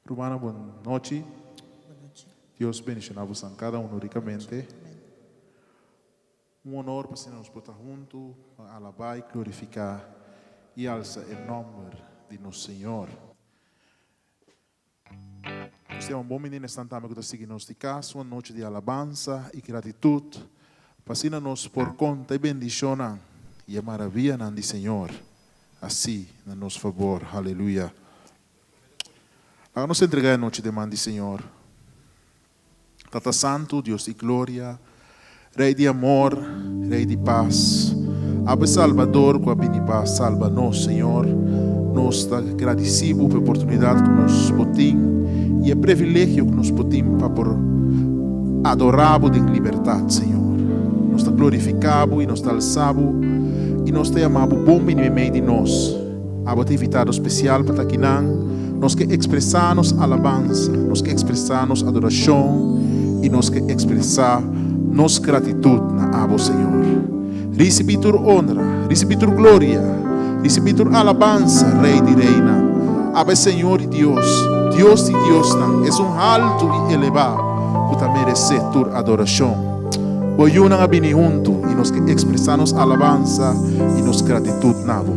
Romana, boa noite. Deus bendicionar-vos a cada um ricamente. Honor para nós botar junto, alabar e glorificar e alçar o nome de nosso Senhor. Você é bom menino instantâneo que está seguindo nós de casa, uma noite de alabança e gratitude. Para nós por conta e bendição e a maravilha do Senhor. Assim, a nosso favor. Aleluia. Vamos entregar a noite de mão do Senhor. Tata Santo, Deus de glória, Rei de amor, Rei de paz, Ave Salvador, com a paz, salva-nos, Senhor. Nós estamos agradecidos pela oportunidade que nos podemos e o privilégio que nos podemos para adorar em liberdade, Senhor. Nós estamos glorificados e nós estamos alçados e nós te amamos bom menino meio de nós. Ave atividade especial para aqui nós que expressamos alabança, nós que expressamos adoração e nós que expressar nossa gratitude na Abo Senhor. Recebi tua honra, recebi tua glória, recebi tua alabança, Rei de Reina. Ave Senhor e Deus, Deus de Deus, é alto e elevado, que te merece tua adoração. Hoje nós vamos juntos e nós que expressamos alabança e nossa gratitude na Abo.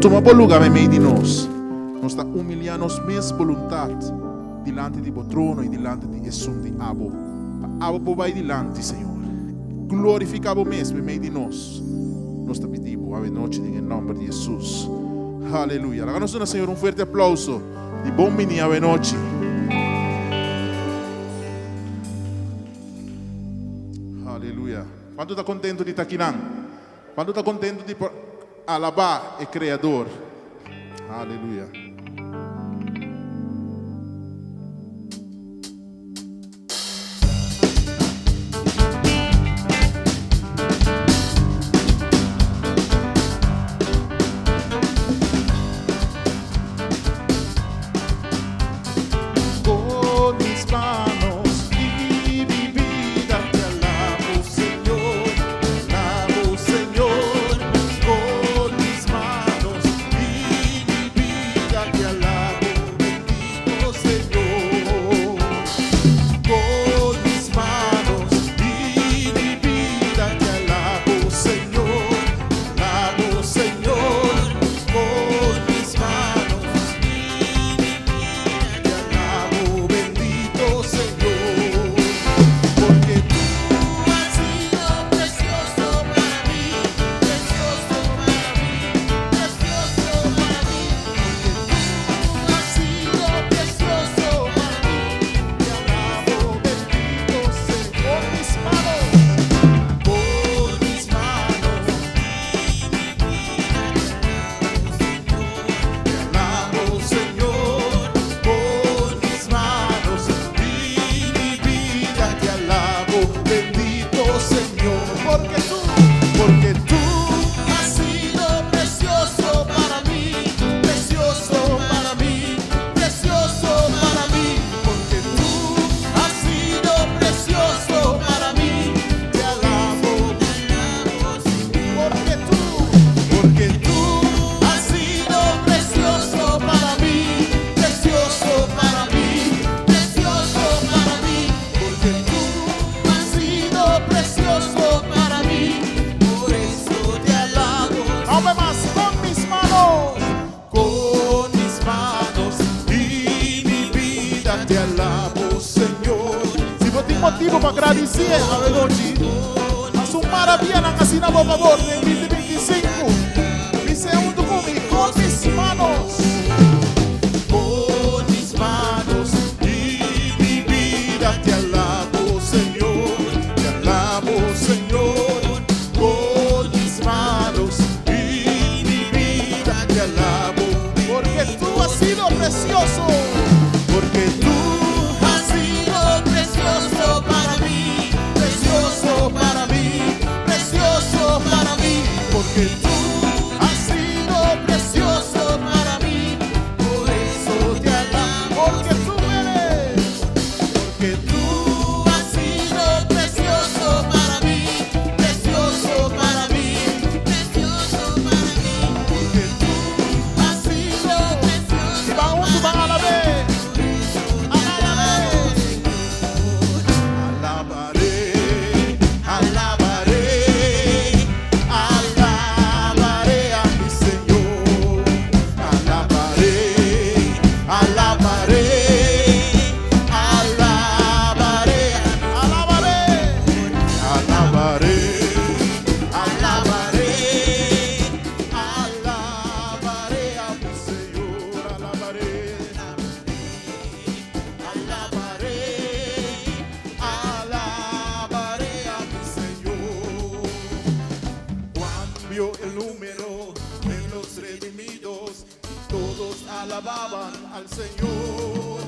Toma por lugar em meio de nós. Nós estamos humilhando nossa mesma vontade diante de trono e diante de Jesus de Abo. Abo vai diante, Senhor. Glorifica Abo mesmo em meio de nós. Nós te pedimos a noite em nome de Jesus. Aleluia. Dá-nos, Senhor, forte aplauso de bom menino a noite. Aleluia. Quanto está contente de estar aqui? Quanto está contente de alabar o Criador? Aleluia. Motivo para agradecer a noite. Mas uma maravilha na casina, por favor, de 2025. Dice junto comigo, con mis manos. Con mis manos y mi vida te alabo, Señor. Te alabo, Señor. Con mis manos y mi vida te alabo. Porque tú has sido precioso. Porque tú para mí, precioso para mí, precioso para mí, porque tú has sido precioso para mí, por eso te alabo, porque tú eres, porque tú has sido precioso para mí, precioso para mí, precioso para mí, porque tú has sido precioso. Y van juntos, van a la vez. todos alababan al Señor.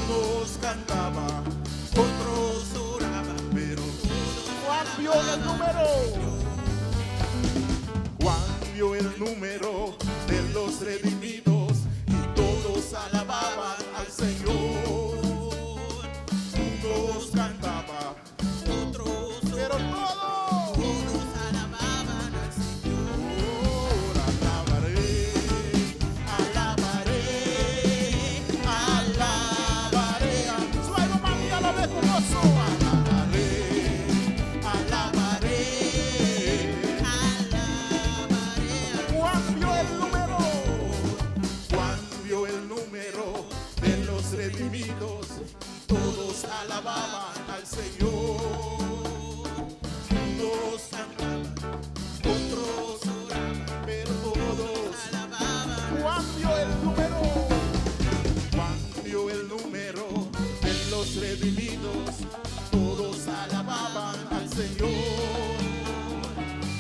Unos cantaban, otros oraban, pero Juan vio el número. Juan vio el número de los redimidos y todos alababan al Señor. Unos cantaban, otros pero todos alababan al Señor. Alabaré, alabaré, alabaré. Suena mami a la vez con gozo. Alabaré, alabaré, alabaré. Juan vio el número. Juan vio el número de los redimidos. Todos alababan al Señor. Unos cantaban, otros oraban, pero todos alababan. Juan vio el número. Juan vio el número de los redimidos. Todos alababan al Señor.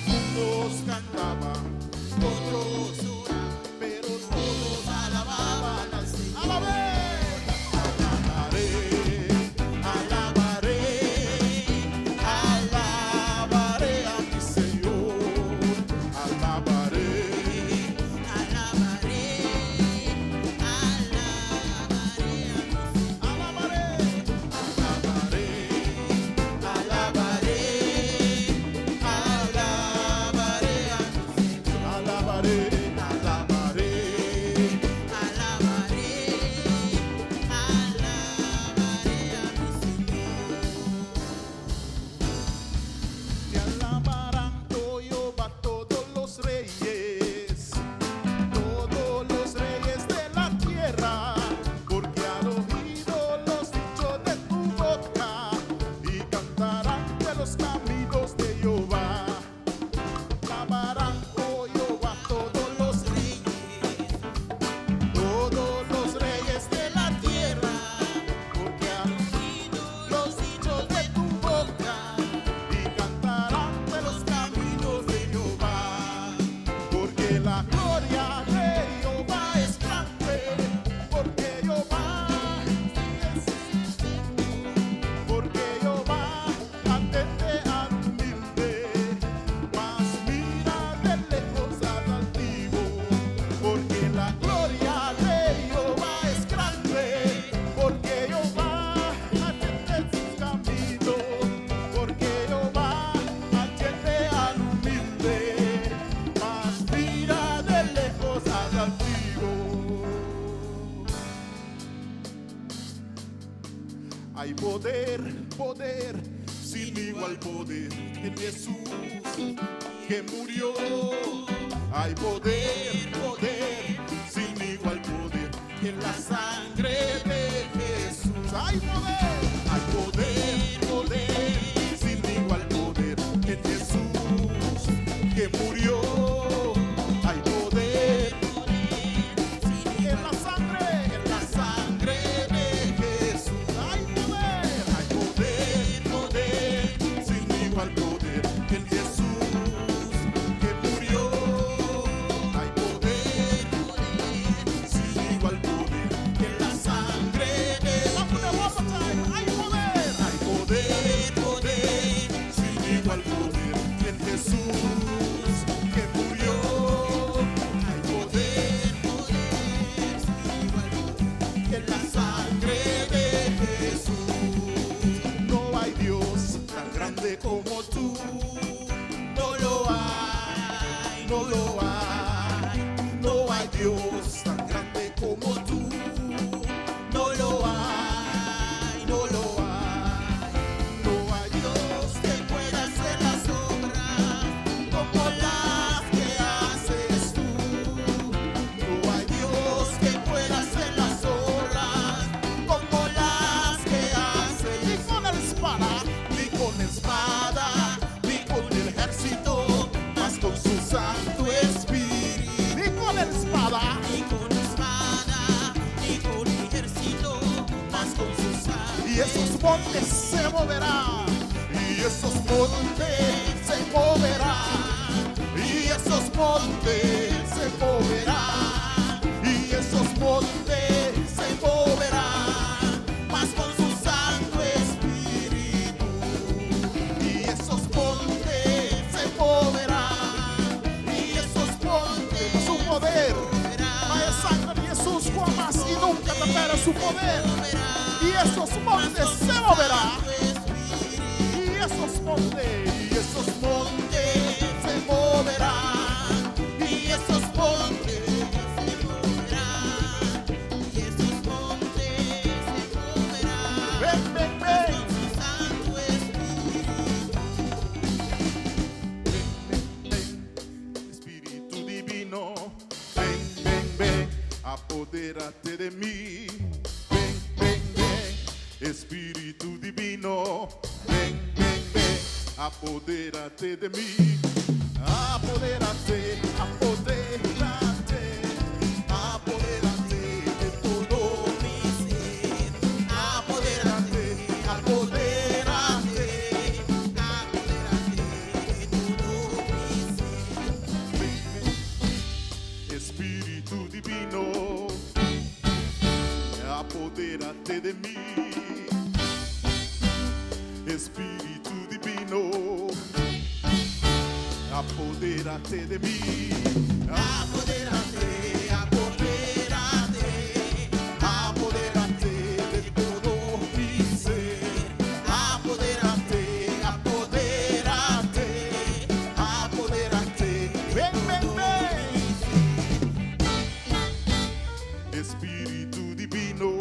Unos cantaban, otros oraban, pero todos alababan al Señor. ¡Alabé! Hay poder, poder, sin igual poder en Jesús que murió. Hay poder, poder, sin igual poder en la sangre de Jesús. Hay poder, poder, sin igual poder en Jesús que murió. Hay poder, en la sangre de Jesús. Hay poder, poder, sin igual poder en Jesús que murió. Hay poder, sin igual poder en la sangre de Jesús. Hay poder, poder, sin igual poder en Jesús que murió. Hay poder, en la sangre de Jesús. No hay Dios tan grande como tú. No lo hay, no lo hay. No hay Dios tan grande como tú. No lo hay, no lo hay. No hay Dios que pueda hacer las obras como las que haces tú. No hay Dios que pueda hacer las obras como las que hace. Ni con la espada, ni con la espada, ni con el ejército, mas con su Santo Espíritu. Ni con la espada, ni con la espada, ni con el ejército, mas con su Santo. Y esos montes se moverán, y esos montes se moverán, y esos montes se moverán. su poder. Y esos montes se moverán. Y esos montes se moverán. Y esos montes se moverán, y esos montes se moverán. Ven, ven, ven. Su Santo Espíritu. Espíritu divino, ven, ven, ven, apodérate de mí. Ven, ven, ven, Espíritu divino, ven, ven, ven, apodérate de mí. Apodérate, apodérate, apodérate de todo mi ser. Apodérate, apodérate, Apodérate de todo mi ser. Espíritu divino, apodérate de mí. Espíritu divino, apodérate de mí. Apodérate, apodérate, Apodérate de todo mi ser. apodérate, apodérate, Apodérate. Ven, ven, ven. Espíritu divino,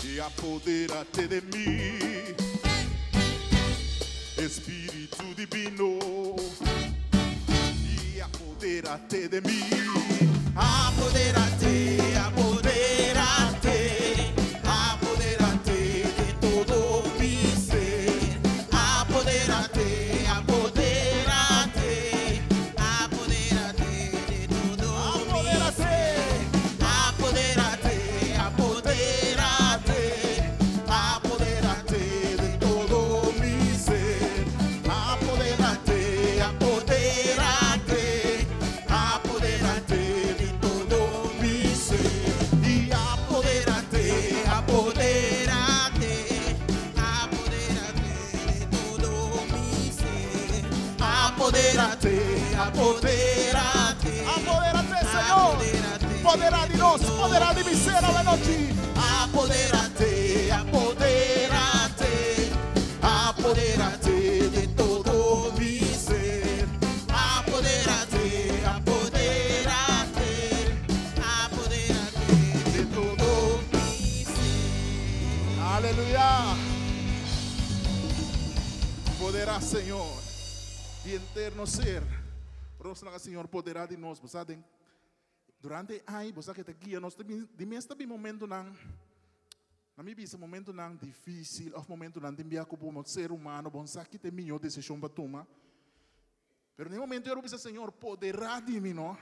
y apodérate de mí. Espíritu divino, y apodérate de mí. apodérate, apodérate, apodérate de todo mi ser. Apodérate, apodérate, apodérate de todo mi ser. Apodérate, apodérate, Apodérate de todo mi ser. Apodérate, apodérate, apodérate de todo mi ser. Y apodérate, apodérate, apodérate de todo mi ser. Apodérate, apodérate, apodérate, Señor. Poderá de nós, poderá de mi ser a la noche. apodérate, apodérate, apodérate de todo mi ser. Apodérate, apodérate, apodérate de todo mi ser. Aleluya. Poderá, Senhor, de eterno ser. Próximo, Senhor, poderá de nós. Você durante aí, você que está aqui, nós de mim está bem momento não. Na minha vida, momento não difícil, ou momento não de enviar como ser humano, bom, sabe que tem melhor decisão para tomar. Pero no momento eu disse, Senhor, poderá de mim, não?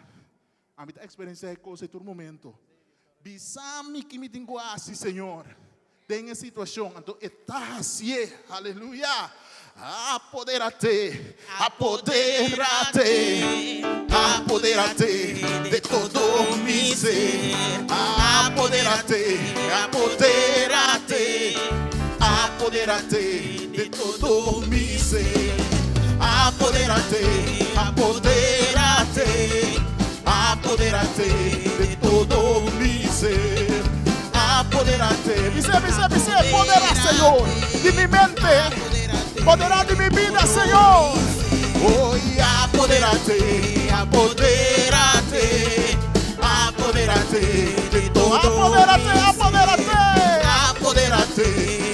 A minha experiência é coisa todo momento. Bisami que me tenho assim, Senhor. Tem a situação, então está assim, aleluia. Apodérate, apodérate, apodérate de todo mi ser. Apodérate, apodérate, apodérate de todo mi ser. Apodérate, apodérate, apodérate de todo mi ser. Apodérate, dice, poderá, Señor, de mi mente, poderá de mi vida, Señor. Hoy apodérate, apodérate, apodérate de todo. Apodérate, apodérate, apodérate,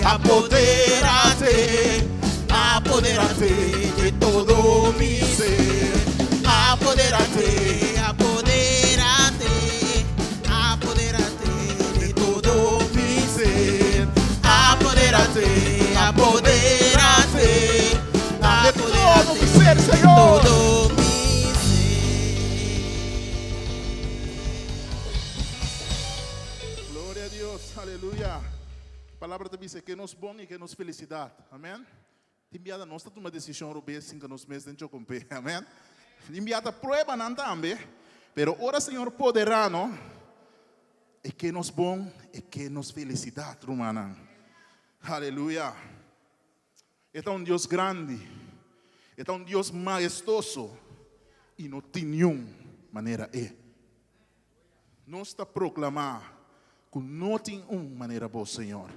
apodérate, apodérate de todo mi ser. Apodérate, Apodérate, apodérate de todo mi ser. Apodérate, apodérate, apodérate de todo mi ser. Gloria a Dios, aleluya. A palavra te dice que nos bom e que nos felicidade. Amém? Enviada nós está uma decisão robê assim que nos meses dentro com pé. Amém? Enviada prueba não também, pero ora Senhor poderá, não? E que nos bom e que nos felicidade, romana. Aleluia. É um Deus grande, é um Deus majestoso e não tem nenhuma maneira é. Nós está proclamar que não tem uma maneira boa, Senhor.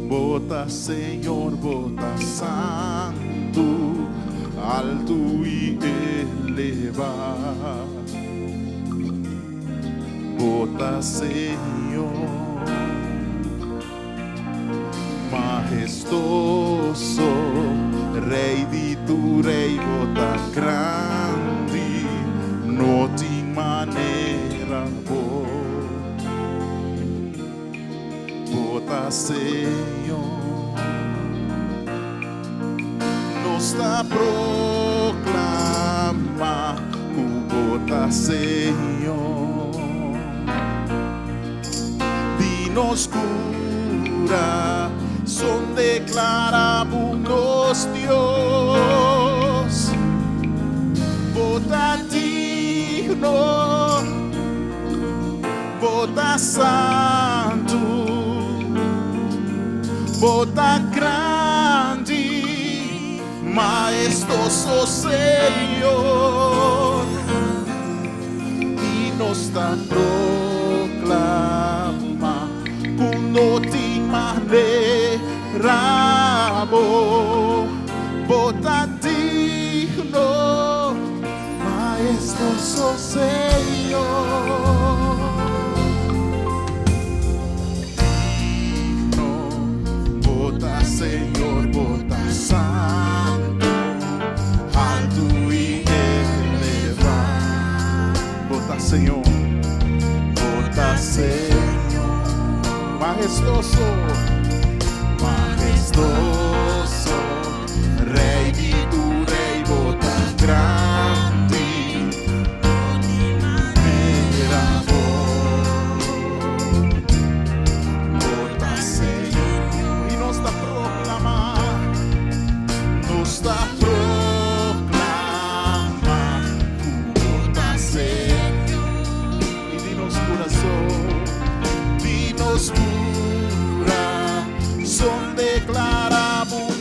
Bota, Senhor, bota santo, alto e elevado. Bota, Senhor, majestoso, Rei de tu rei, bota grande, não tem maneira boa. Bota, Senhor, nos da proclama, bota, Senhor, dinos cura, son declaramos Dios, bota digno, bota santo, bota grande, majestoso Senhor, e nos da proclama, com não tem maneira boa, bota digno, majestoso Senhor. Senhor, bota santo, alto e elevado. Bota, Senhor, bota, Senhor, majestoso, majestoso, Rei de tu rei, bota grande, maneira boa. Bota, Senhor, e nos dá da proclama, bota Senhor, e dinos cura, son declaramos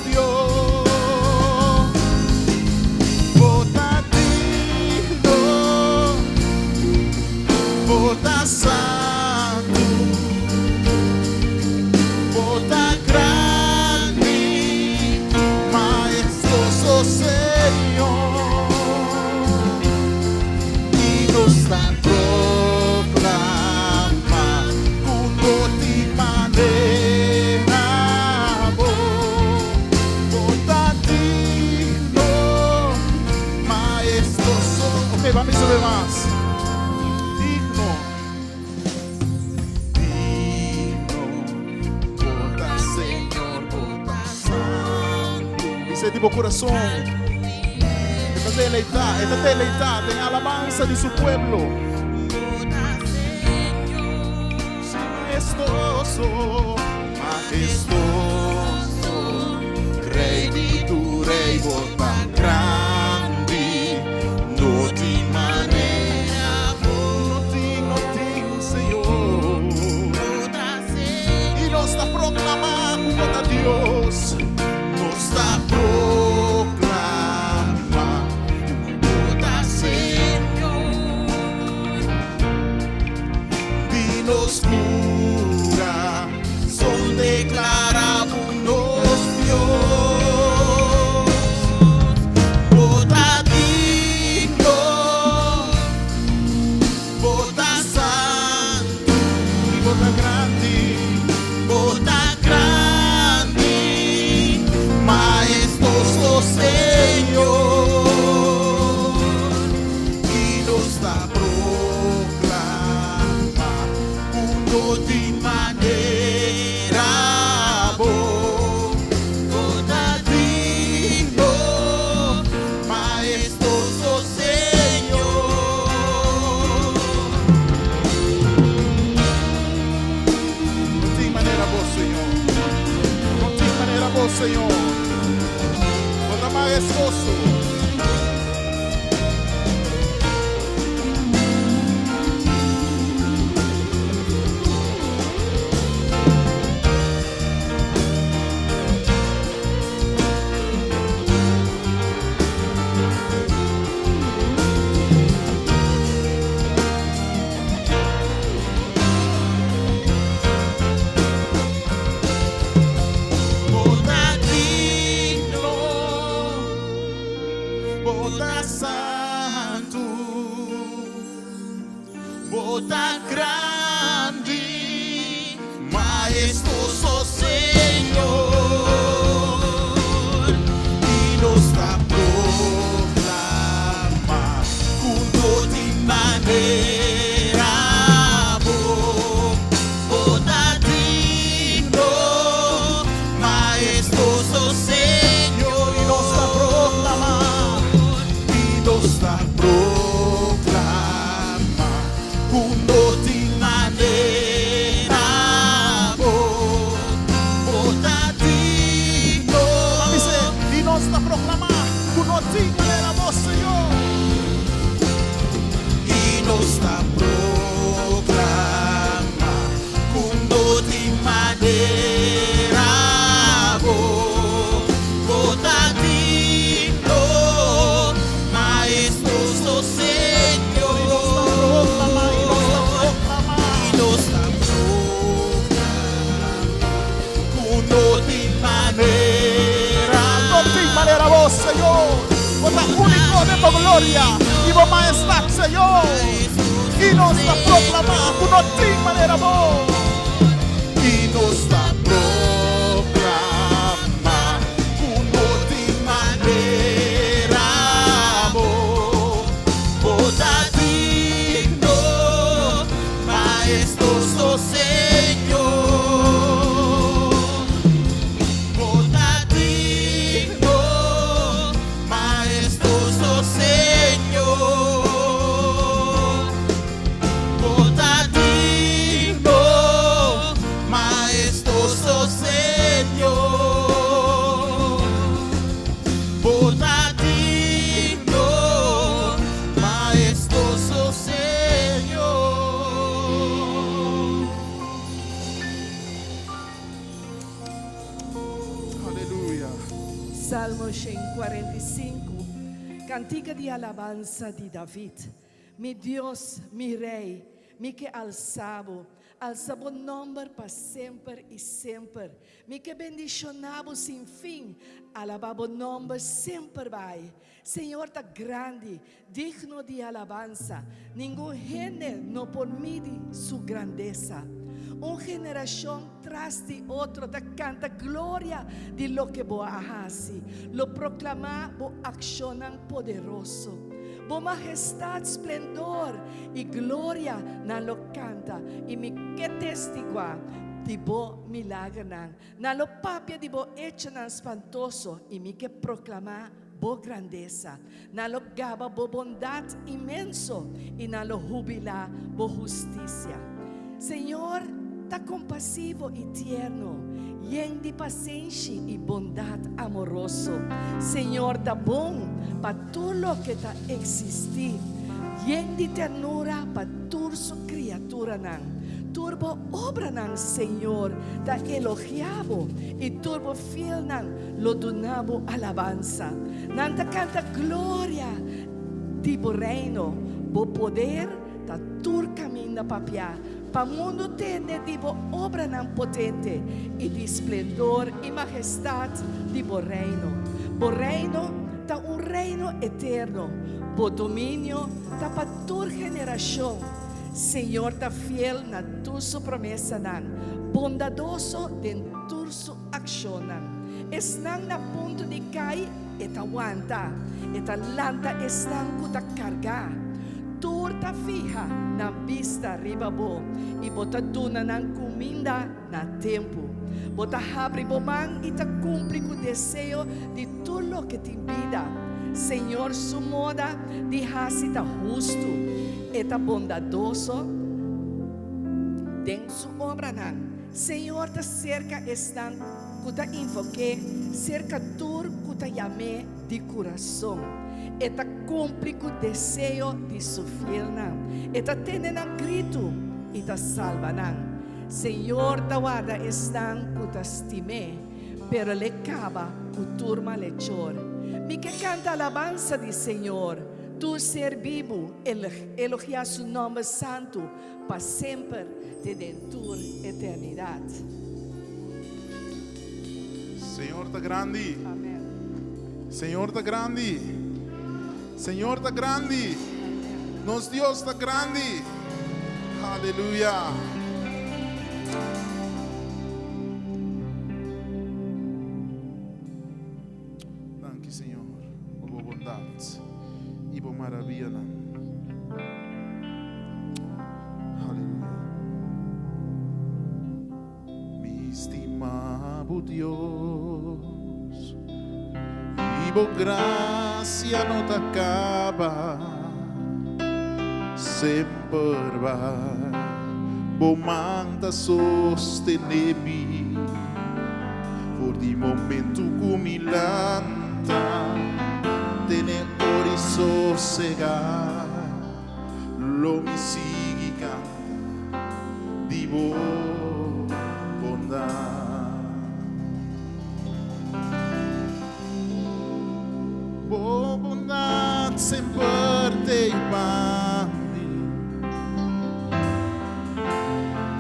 Dios, bota digno, bota santo, bota grande, Senhor, e nos da proclama, com toda maneira boa, bota digno, majestoso. Ok, vamos subir mais. Digno, bota Senhor, bota santo. Isso é tipo coração. Está deleitada en alabanza de su pueblo. Majestoso, majestoso, Rey de tu rei, bota grande, no te maneira, no te, Senhor, e nos está proclamando, bota Dios, nos está proclamando. Nos cura, son declaramos Dios, bota digno, bota santo, y bota grande, majestoso Senhor, y nos da proclama de maneira gloria y por majestad, Señor. Y nos la proclama con otra manera, amor. Y nos la proclama con otra manera, amor. Boda digno, maestoso Señor. Boda digno, maestoso Señor. Boda digno, maestoso Señor. Boda digno, maestoso Señor. Aleluya. Salmo 145, cantiga de alabanza de David. Mi Deus, mi Rei, mi que alçavo o nome para sempre e sempre. Mi que bendicionavo sem fim, alabavo nome sempre vai. Senhor tá grande, digno de alabanza. Nenhum gênero não permite sua grandeza. Uma geração tras de outro da canta glória de lo que bo hace, lo proclama bo accionan poderoso, bo majestad, esplendor e glória na lo canta e me que testigua de bo milagre na lo papia de bo hecho nan espantoso e me que proclama bo grandeza, na lo gaba bo bondade imenso e na lo jubila bo justicia. Senhor, tá compassivo e tierno, lleno de paciência e bondade amoroso. Senhor, tá bom para tudo o que tá existir, lleno de ternura para toda sua criatura nan. Turbo obra nan, Senhor, tá elogiavo e turbo fiel nan, lo donavo alabanza. Nan tá canta glória de bo reino, bo poder, tá tur caminho papia. Para o mundo tende de bo obra nan potente e de esplendor e majestade de bo reino. Bo reino tá reino eterno. Bo domínio tá para toda geração. Senhor tá fiel na tua promessa nan. Bondadoso dentro tua ação nan. Estão na ponto de cair e tá aguanta. E tá lanta estão com tá cargar. Turta fija na vista ribabo e bota tuna ng comida na tempo. Bota abre bomang e ta cumpre com o desejo de tudo que te vida. Senhor, su moda de hasi ta justo e ta bondadoso den su obra nan. Senhor, ta cerca están kuta invoque, cerca tur kuta llame de coração. Eta cumpre com o desejo de sua filha. Eta tenen ang grito e ta salva nan. Senhor, tawada estão com ta estime, pero le cava com turma lechor. Mi que canta alabanza de Senhor, tu ser vivo, elogia su nome santo, para sempre, de dentro eternidade. Senhor tá grande. Amém. Senhor tá grande. Senhor tá grande. Nosso Deus tá grande. Aleluia. Danke, Senhor, por boa bondade e por maravilha. Aleluia. Mi estimado Deus, e por graça não te acaba, sempre vai, por manta sostener-me, por de momento cumilanta, tener horizonte cegar, lo me sigue canta, de boa bondade. Boa bondade sempre te mande,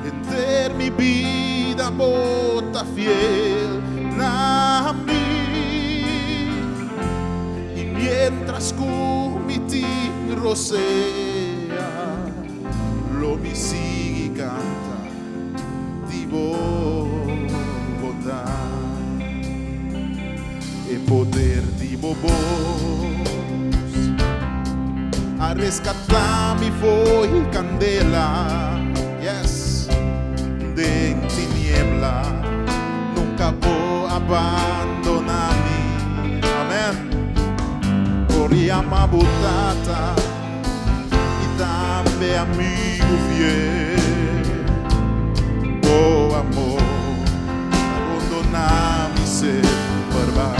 em ter minha vida bota fiel na mim, e mientras com mi kumiti rosea, lo mi sigue canta di bondad e poder di bobos a rescatarme foi candela, yes, de tiniebla nunca vou abandonar-me, amém. Corriamo buttata e também amigo fiel, oh amor, abandonar-me se barbar,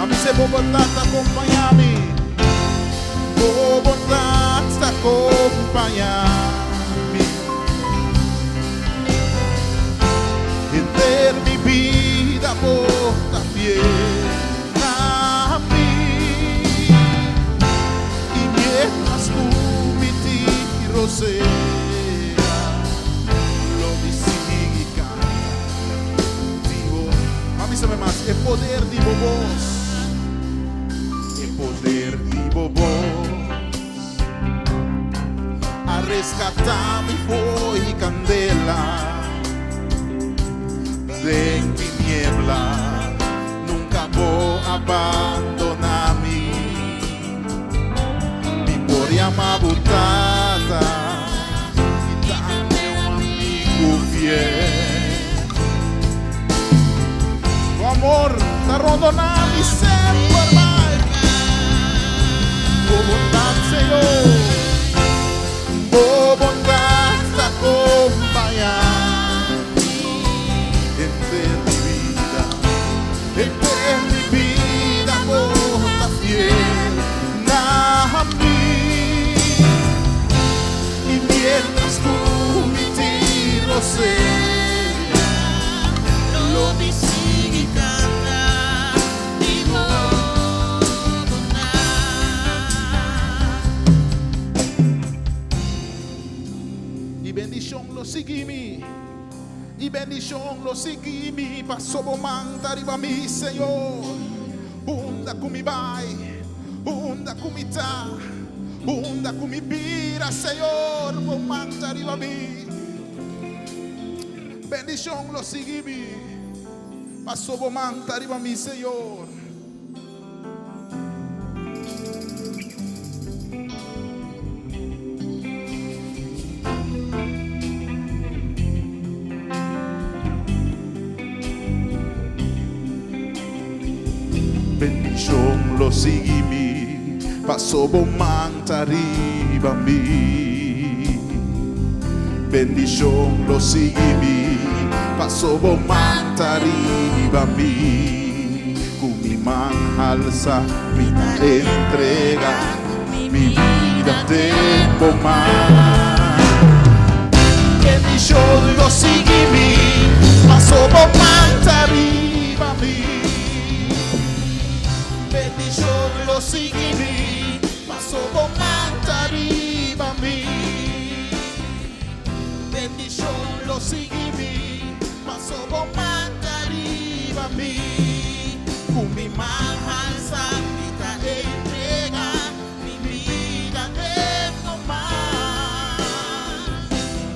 a mim se vou buttata acompanhar-me, vou buttata acompanhar-me, e ter mi vida porta fiel. Rosea, lo mi sigue cantativo. Mami, sabe más, el poder de vos, el poder de vos, a rescatarme foi candela, de tiniebla, nunca vou abandonar-me, mi gloria ma buttata. O amor está rondonando e sempre mais. O bondade, Senhor, o bondade está acompanhando em mi vida, amor está fiel na mim. E mientras tú me tiras lo mi sigue cantativo. Y bendición lo seguimi, y bendición lo seguimi, paso bomanta arriba mi Señor, unda con mi vai, unda con mi ta, unda con mi vida, Señor, bomanta arriba mi. Bendición lo seguimi, paso bomanta arriba mi Señor. Bendición lo seguimi, paso bomanta arriba mi. Bendición lo seguimi, paso bomanta arriba mi. Con mi mano alza, mi entrega, mi vida tengo más. Bendición lo seguimi, paso bomanta arriba mi. Bendición lo seguimi, paso bomanta arriba mi. Bendición lo seguimi, paso bomanta arriba mi. Con mi mano alza, mi entrega, mi vida tengo más.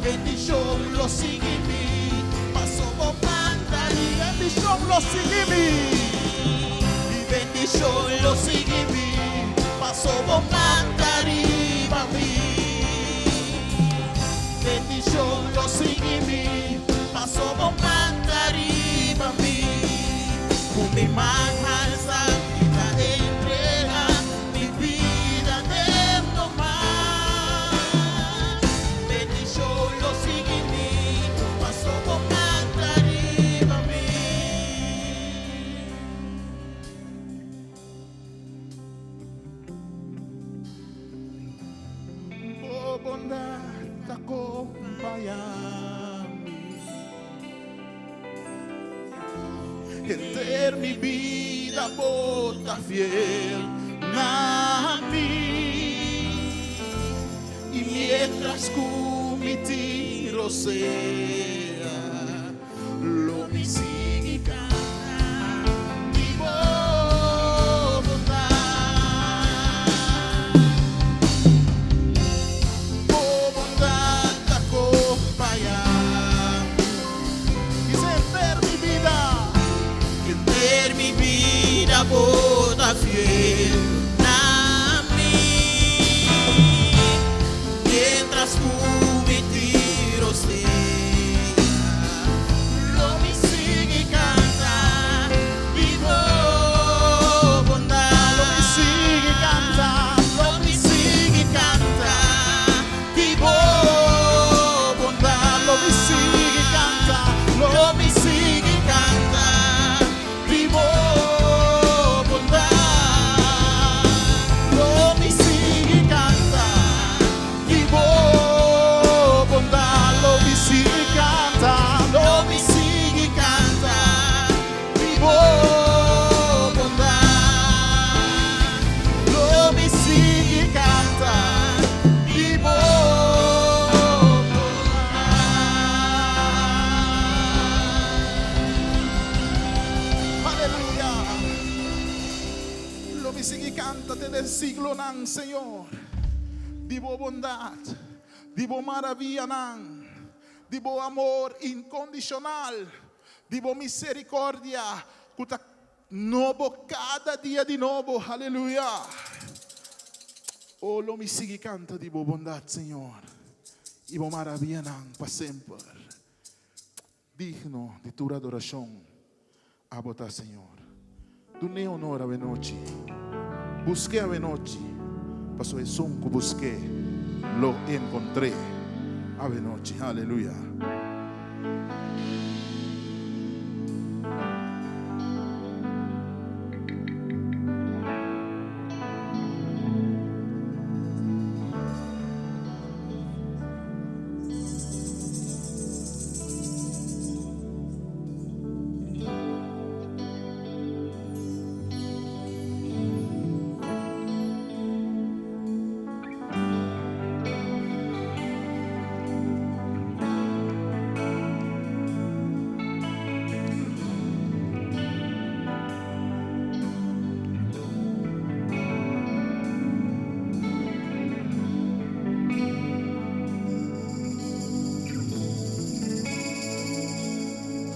Bendición lo seguimi, paso bomanta arriba. Bendición lo seguimi. Bendición lo seguimi, paso bomanta arriba mi. Bendición lo seguimi, paso bomanta arriba mi. Con mi mano alza, mi entrega, mi vida tengo más. Bendición lo seguimi, paso bomanta arriba mi. Bondad te acompaña-me, en mi vida bota fiel na mí, y mientras mi tiro sea, lo mi sigue cantando, bondad. siglo nan, Señor. Dibo bondad, dibo maravilla nan, dibo amor incondicional, dibo misericordia, kuta novo cada dia de novo, aleluia. Oh, lo mi sigue canta dibo bondad, Señor, dibo maravilla nan, para sempre. Digno de tu adoración, abota, Señor. Tu ne honor a venoci, busqué a venoci, pasó el sonco, busqué, lo encontré a venoci, aleluya.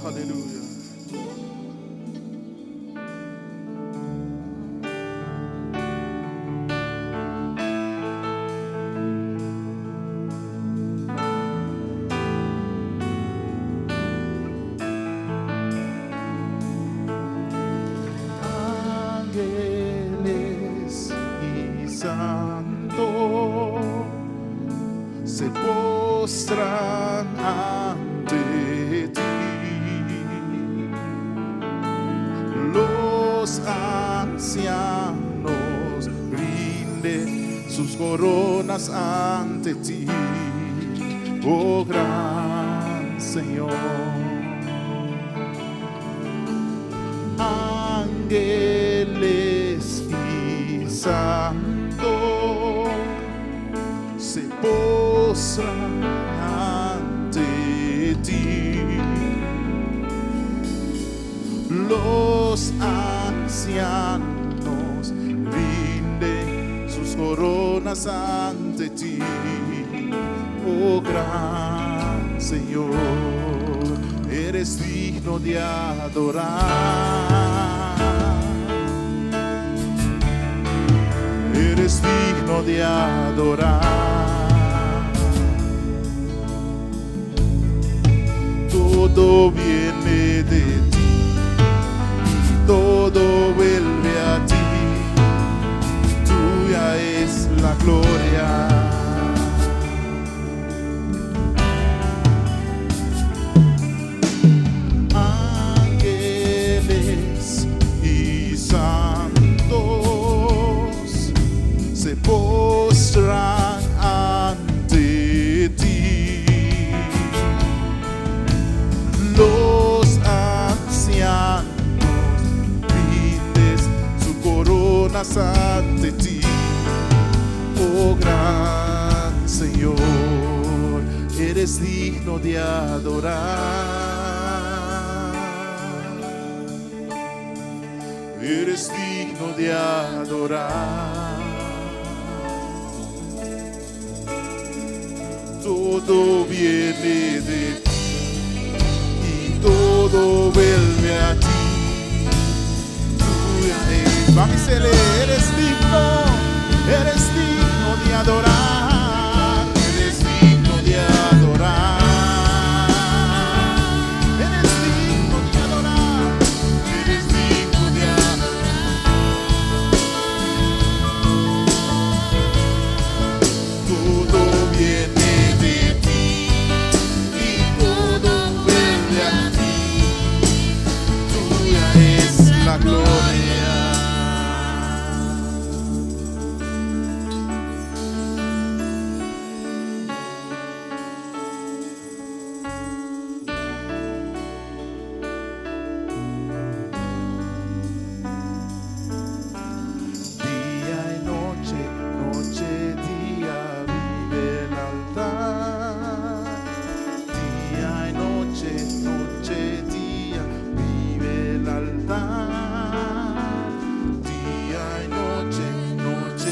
Aleluya. Ángeles y santos se postran ante ti. Los ancianos rinden sus coronas ante ti, oh gran Señor. Ángeles y santos se postran ante ti. Los ancianos rinden sus coronas ante ti, oh gran Señor. Eres digno de adorar, eres digno de adorar. Todo viene de ti, todo vuelve a ti, tuya es la gloria. Ángeles y santos se postran ante ti. Los ancianos coronas ante ti, oh gran Señor. Eres digno de adorar, eres digno de adorar. Todo viene de ti y todo vuelve a ti. Vamos a decirle, eres digno de adorar, eres digno de adorar, eres digno de adorar, eres digno de adorar. Todo viene de ti y todo vuelve a ti, tuya es la gloria. Noche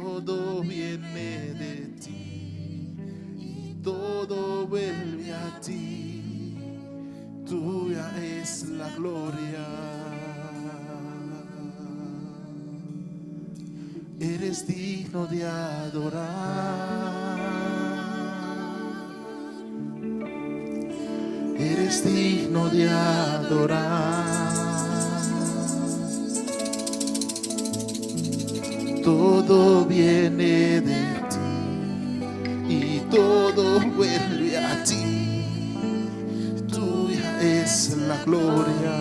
todo viene de ti y todo vuelve a ti. Tuya es la gloria. Eres digno de adorar. Eres digno de adorar. Todo viene de ti y todo vuelve a ti. Tuya es la gloria.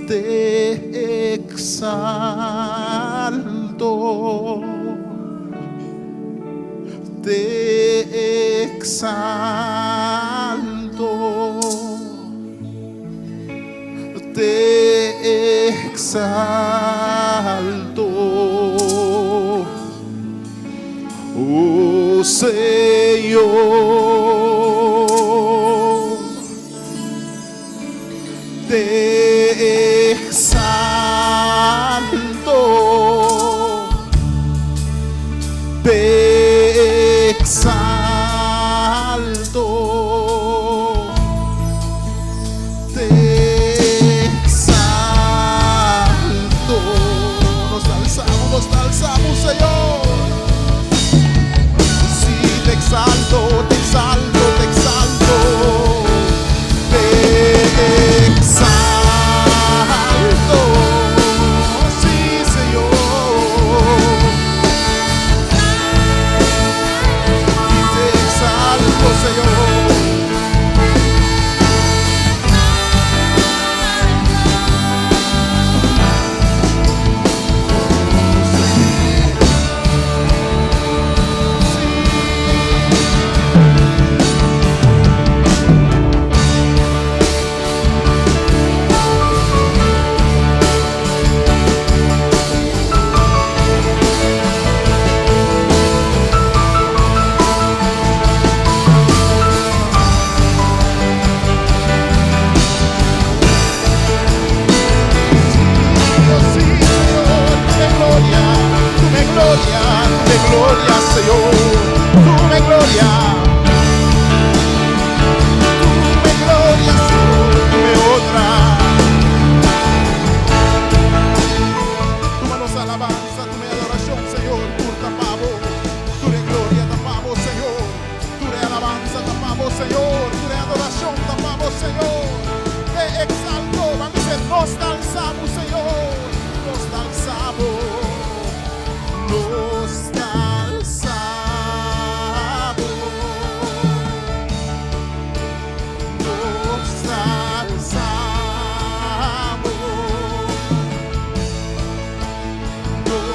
Te exalto, te exalto, te exalto, oh Señor, te exalto, te exalto, te exalto. Nos alzamos, Señor. Sí, te exalto, te exalto, te exalto. Te exalto, sí, Señor. Te exalto, Señor. Gloria, Señor, tú me gloria, Señor, tú me honra. Tu manos alabanza, tu me adoración, Señor, tú tapamos, tú de gloria tapamos, Señor, tú de alabanza tapamos, Señor, tú de adoración tapamos, Señor. Te exalto, vamos a decir, nos alzamos, Señor, nos alzamos. Nos alzamos, nos alzamos,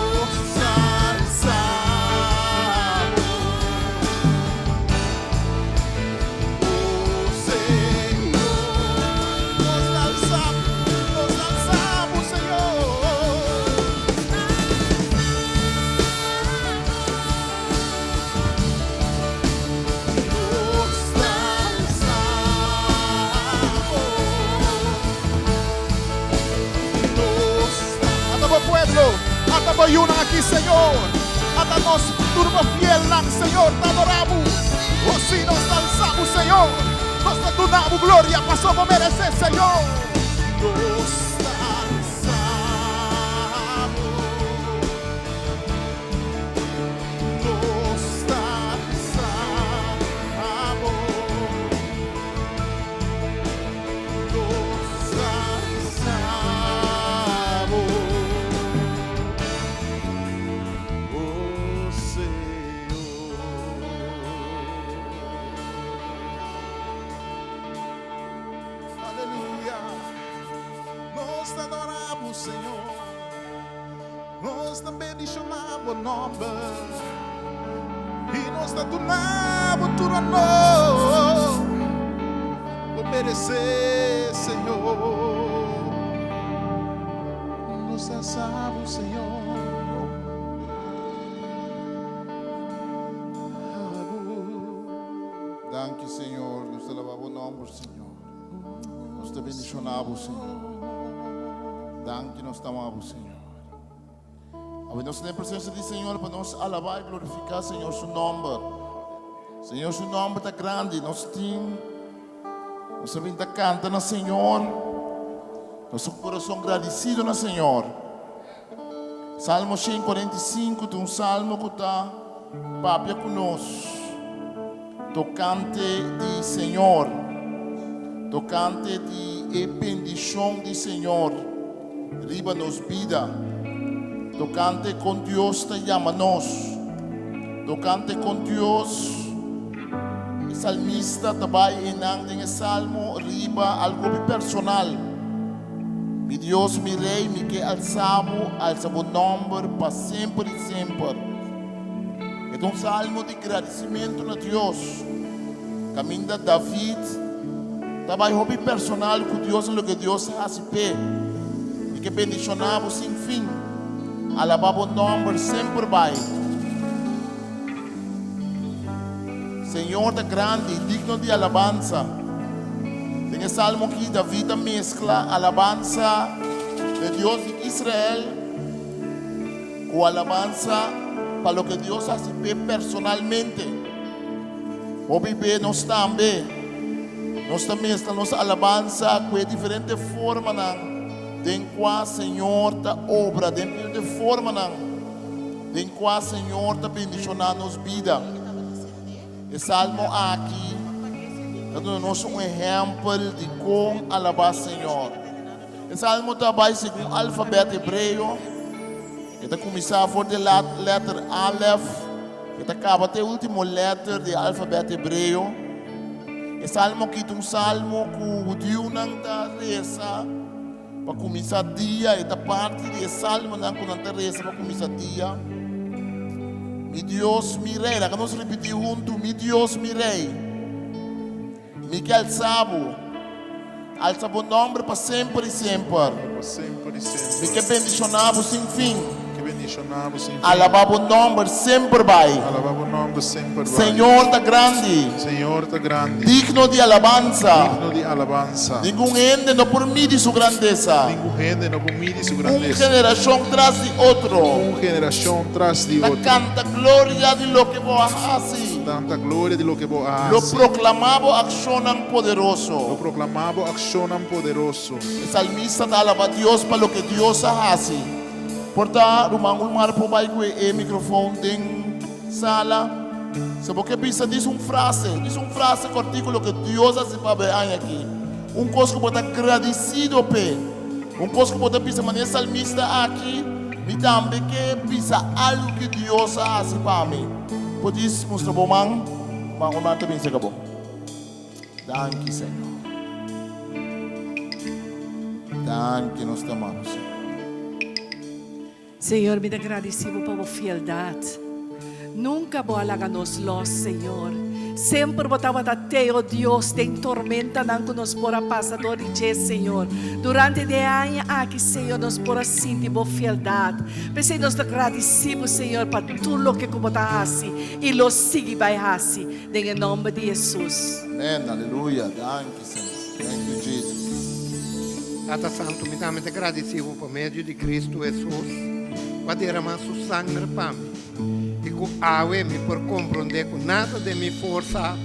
nos alzamos, oh Señor, nos alzamos, Señor. Hasta por una aquí, Señor. Hasta nos turbo fiel, Señor, te adoramos. Oh, si nos alzamos, Señor. Nos donamos gloria, pasó por merecer, Señor. Nos alzamos. Nos alzamos. Nos alzamos. Senhor, nós também bendicionamos o nome e nós adoramos tudo a nós por merecer, Senhor. Nos alçamos, Senhor. Danke, Senhor. Nós te louvamos o nome, Senhor. Nós te bendicionamos, Senhor. Danke nós amamos, Senhor. Nós na presença do Senhor para nós alabar e glorificar, Senhor, seu nome. Senhor, seu nome está grande. Nós temos, nós vamos cantar no Senhor. Nosso coração agradecido no Senhor. Salmo 145, tem salmo que está papia conosco. Tocante de Senhor. Tocante de bendição de Senhor. Riba nos vida. Tocante com Deus te chama-nos. Tocante com Deus. O salmista também em salmo riba algo personal. Mi Deus, mi Rei, mi que alçamo nome para sempre e sempre. É salmo de agradecimento a Deus. Caminho de David. Também hobby personal com Deus, o que Deus faz e que bendicionamos sem fim. Alabamos o nome sempre vai. Senhor da grande, digno de alabança. Tem salmo que David mescla alabança de Deus de Israel com alabanza para o que Deus hace personalmente. Hobby nós também mescla nossa alabança com diferente forma de qual Senhor ta obra, de forma de qual Senhor ta bendicionar nos vida. O salmo aqui dando-nos exemplo de como alabar Senhor. O salmo também segundo o alfabeto hebreu. Kita começar por a letra Aleph. Kita acaba até a última letra do alfabeto hebreu. O salmo aqui é salmo que o Deus não está reza para começar o dia. Esta parte do salmo não está reza para começar o dia. Mi Deus, mi Rei. Lá que nós repetimos juntos, mi Deus, mi Rei. Miguel Sabo. Alça o nome para sempre e sempre. Me que bendicionamos sem fim. Alabamos o nome sempre vai. Senhor da grande. Digno de alabanza. Nenhum ende não por mim de sua grandeza. Uma geração tras de outro. Canta glória de lo que vos haces. Tanta glória de lo que vos Lo haces. proclamamos accionan poderoso. Lo proclamamos accionan poderoso. O salmista alaba a Deus para lo que Deus hace. Portanto, rumang mar po ba ko microfone ding sala. Se você pensa diz frase com artículo que Deus hace para ver aqui. Coisa que pode agradecido pe. Coisa que pode pensar maneira salmista aqui. Me também que pensa algo que Deus hace para mim. Por isso, mostra bom man também se acabou. Danke, Senhor. Danke, nós te amamos. Senhor, me agradecido por a fieldade. Nunca vou alagar-nos los, Senhor. Sempre botava até o Deus tem tormenta não que nos pora passador de dia, Senhor. Durante de ano aqui, Senhor, nos pora sentir boa fieldade. Pensei nós agradecemos, Senhor, para tudo o que como está assim e lo sigue vai assim. Em nome de Jesus. Amém, aleluia. Danke, Senhor. Thank you, Jesus. Tata Santo, me dá muito agradecido por meio de Cristo Jesus. Para derramar seu sangue para mim. E com água me por compreender que nada de minha força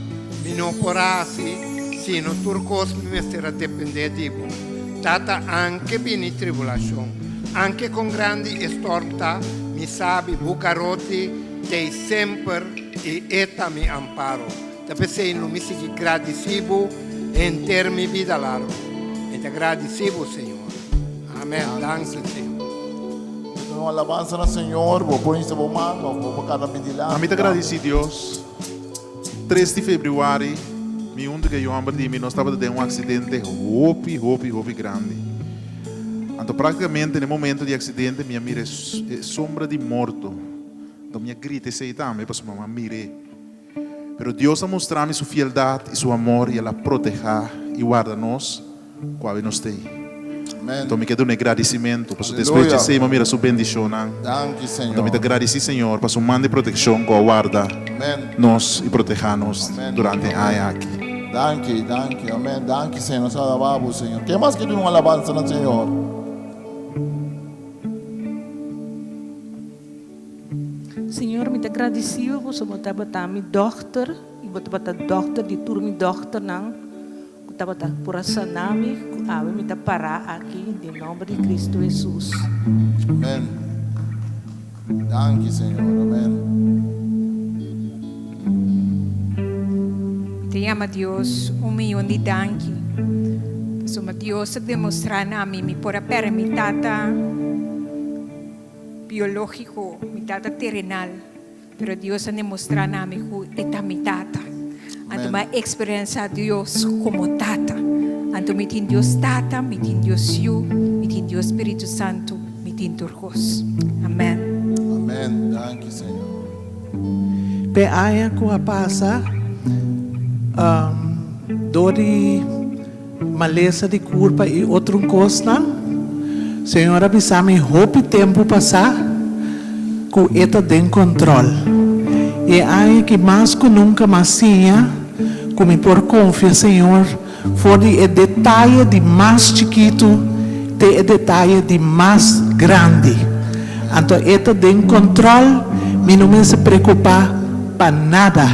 me não porá assim, se não turcos me será depender de você. Tata anche bem tribulação, anche com grande estorta, me sabe bucarote, te sempre e eta me amparo. Também sei não me sigue agradecido em ter minha vida larga. E te agradecido, Senhor. Amém. Danke, Senhor. Uma alabança no Senhor, vou pôr isso vou vou cada pedilhar. A mim te agradeci Deus. 3 de fevereiro, me que eu amei de nós estava tendo acidente hopi grande. Então praticamente no momento de acidente minha mira sombra de morto. Então minha grita sei também para sua mamãe mire. Pero Deus a mostrar-me sua fialdade e seu amor e ela proteger e guarda-nos quando nós tem. Então me quedo um agradecimento para despedir de sei mira sua bendição. Danke, Senhor. Então me agradeci Senhor para sua mão de proteção que guarda nós e proteja-nos durante a ano aqui. Danke, amém. Danke, Senhor. Nós alabamos, Senhor. Que mais que uma alabança no Senhor? Senhor, me agradecido por botar minha dochter, e botar a dochter de tur minha dochter não, botar por sanami, ave me parar aqui em nome de Cristo Jesus. Amen. Danke, Senhor. Amen. Te amo, Dios, milhão de danke. Soma Dios demonstrar a mim, me por a mi tata biológico, mi tata terrenal, pero Dios ha demostrado a mí que esta mi tata. Anto ma experiencia a Dios como tata. Anto mi tin Dios tata, mi tin Dios you, mi tin Dios Espíritu Santo, mi tin turcos. Amén. Amen. Danke, Senhor. Pe aya ko pasa dori maleza de culpa e outro coisa. Senhor, avisame hope tempo passar com eta den controle. E aí que mais que nunca mais tinha, como por confiar, Senhor, for de detalhe de mais chiquito, te detalhe de mais grande. Então, eta den controle, me não me se preocupar para nada.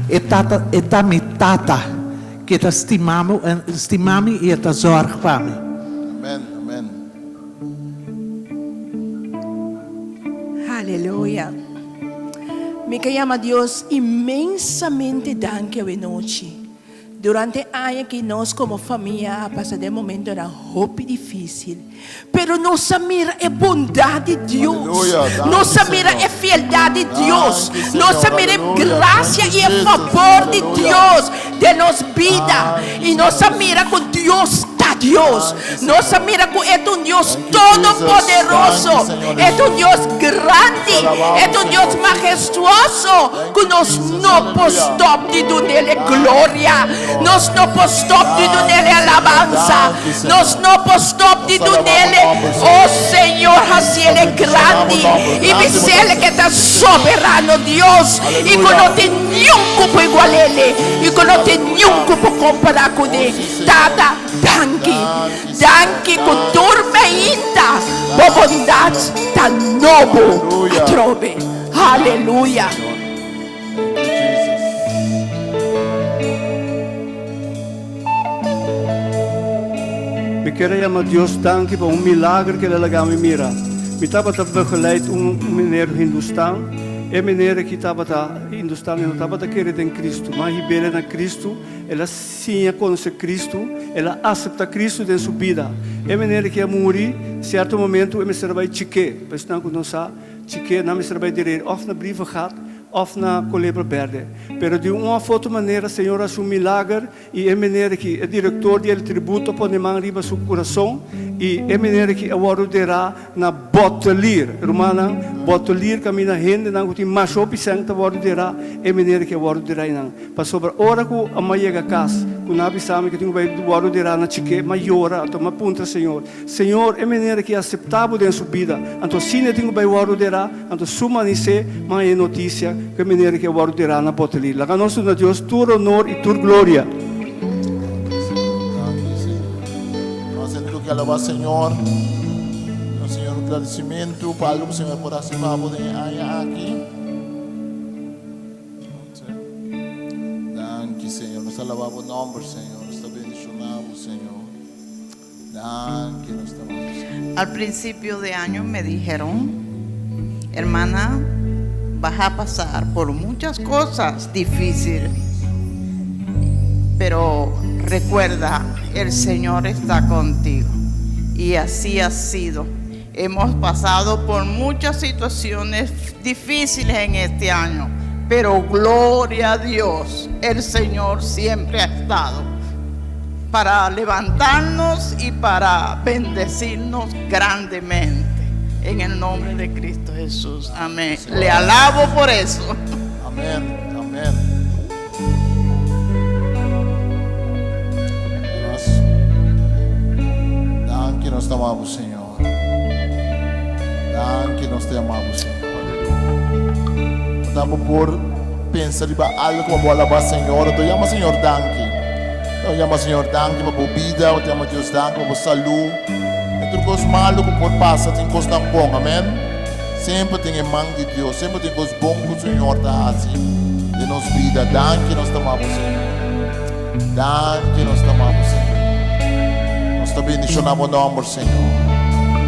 Eta me tata, que está estimame e eta zorg para mim. Amen. Amen. Aleluya. Me llama Dios inmensamente danke hoy noche. Durante años que nós como familia pasamos momento era hope difícil, pero nos mira a bondade de Deus, Aleluia, nos danke, mira Senhor. a fialdade de Deus, Danke, nos Senhor, mira a aleluia. graça Thank e you, a Jesus. favor de Aleluia. Deus de nos vida, Danke, e nos Jesus. mira com Deus está Deus, Danke, nos Senhor. mira com é um Deus Thank you, todo-poderoso, Jesus. Danke, Senhor é um Jesus. Deus grande, Alabado, é um Deus Senhor. majestuoso, Thank que you, nós Jesus. não Aleluia. podemos stop de do nele Danke, glória, Senhor. nós não podemos stop de do nele Danke, alabança, Senhor. nós não podemos stop de do Nós nele, alabamos, oh Senhor, assim ele é grande, e me se ele que está soberano Deus, e que não tem nenhum culpa igual a ele, e que não tem nenhum culpa comparar com ele, Tata, danke com turma ainda, boa bondade, tá novo, Aleluia. trove, aleluia. Me quero chamar Deus danke por milagre que Ele me mira. Me estava begeleid meneer Hindustan. E meneer que estava Hindustan e não estava querendo em Cristo. Mas ele na Cristo, ela sim conhece Cristo, ela aceita Cristo em sua vida. E meneer que ia morrer, certo momento, ele se vai chique. Mas não quando sabe, chique não me se vai direito. Of na brieven gaat, of na colebra berde. Pero de uma outra maneira, Senhor, é um milagre e é maneira que o diretor dele tributo põe mão riba seu coração e é maneira que o orderá na botelir, romana, botelir caminha rende na que mais op isang ta orderá é maneira que o orderá não. Para sobre hora que a maiega casa, que na bisame que tem vai orderá na chique maiora, to uma punta Senhor. Senhor, é maneira que é aceitável em sua vida. Então sim tem vai orderá, então suma nice, mas é notícia que maneira que o orderá na botelir. La nosso na Deus tur honor e tur glória. Nós temos que alabar o Senhor. O Senhor, um agradecimento para o Senhor por assim poder aqui. Danke, Senhor. Nós alabamos o nome, Senhor. Nós bendicionamos, Senhor. Danke, nós te amamos, Senhor. Al principio de año me dijeron, hermana, vas a pasar por muchas cosas difíciles, pero recuerda, el Señor está contigo. Y así ha sido. Hemos pasado por muchas situaciones difíciles en este año, pero gloria a Dios, el Señor siempre ha estado para levantarnos y para bendecirnos grandemente. En el nombre de Cristo Jesús. Amén. Le alabo por eso. Amém, amém. Danke, nós te amamos, Senhor. Danke, nós te amamos, Senhor. Estamos por pensar em algo como vou alabar, Senhor. Eu te amo, Senhor, danke. Eu te amo, Senhor, danke por vida. Eu te amo, Deus, danke por saúde. coisas malas que por passar, tem coisas tão bom, amém? Sempre tem a mão de Deus, sempre tem coisas bom que o Senhor está assim, de nossa vida. Danke nós amamos, Senhor. Danke nós amamos, Senhor. Nós te bendicionamos o nome, Senhor.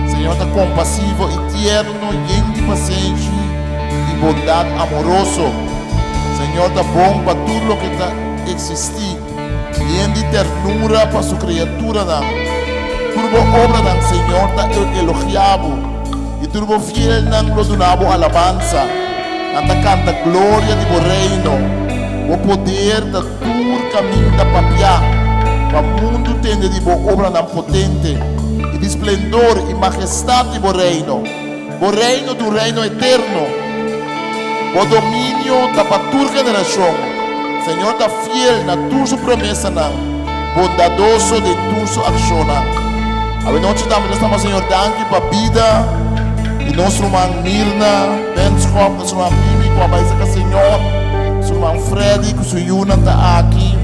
Senhor está compassivo e tierno, cheio de paciência e bondade amoroso. Senhor está bom para tudo o que está existir. Cheio de ternura para sua criatura. Tudo obra do Senhor está elogiado. E tudo fiel não donavo alabanza. Anda canta glória de o reino. O poder da tur caminho da papia. Para o mundo tende de obra não potente. E de esplendor e majestade do reino. O reino do reino eterno. O domínio da patur geração. Senhor está fiel na tua promessa. Bondadoso de tua ação. A noite estamos, Senhor, danke para a vida. E nosso irmão Mirna, Benskop, nosso irmão Mimi, com a baixa com o Senhor, nosso irmão Freddy, com o seu Yuna está aqui.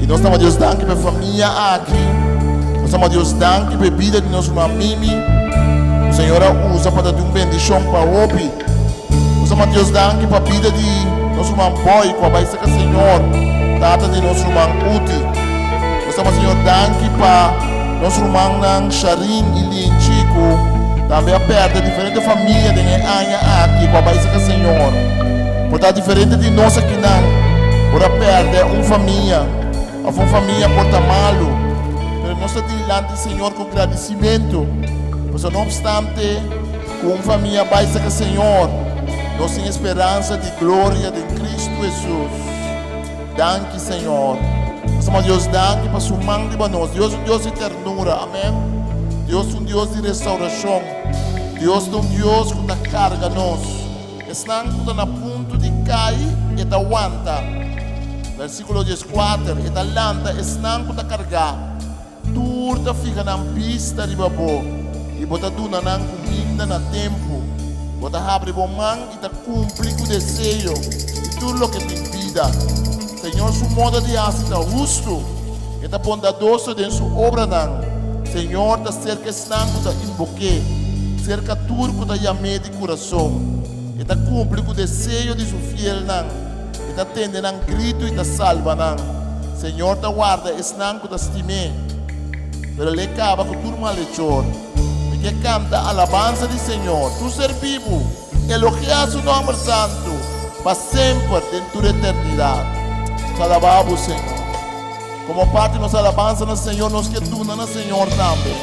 E nós estamos a Deus danke para a família aqui. Nós estamos a Deus danke para a vida de nosso irmão Mimi. O Senhor usa para dar uma bendição para o Opi. Nós estamos a Deus danke para a vida de nosso irmão Boy, com a baixa com o Senhor, tata de nosso irmão Uti. Nós estamos a Senhor danke para nosso irmão Sharin e Lin Chico. Também aperta diferente família de aqui com a baixa com o Senhor. Portanto, diferente de nós aqui não. Por aperta uma família porta malo. Mas nós estamos diante do Senhor com agradecimento. Mas não obstante, com uma família baixa com o Senhor, nós temos esperança de glória de Cristo Jesus. Danke, Senhor. Nós estamos a Deus danke para sua mão de nós. Deus é um Deus de ternura. Amém. Deus é um Deus de restauração. Deus é um Deus que está carga nós. Estão que está na ponto de cair e está aguanta. Versículo 14. E está lanta, estão que está carga. Tudo fica na pista de babo. E bota tudo na comida na tempo. Bota abre a mão e está cumprir com o desejo. E tudo o que tem vida. Senhor, sua moda de assim está justo. E está bondadoso de sua obra não. Senhor, está cerca estanco da imboque, cerca turco da yame de coração, e está cumpre com o desejo de sua fiel não, e está tendo um grito e está salva não. Senhor, está guarda estanco da estime, pero ele acaba com turma lechor, e que canta a alabança do Senhor, tu ser vivo, elogiar seu nome santo, para sempre dentro da eternidade. Alabamos, Senhor. Como parte de nossa alabança no Senhor, nós que duna no Senhor também.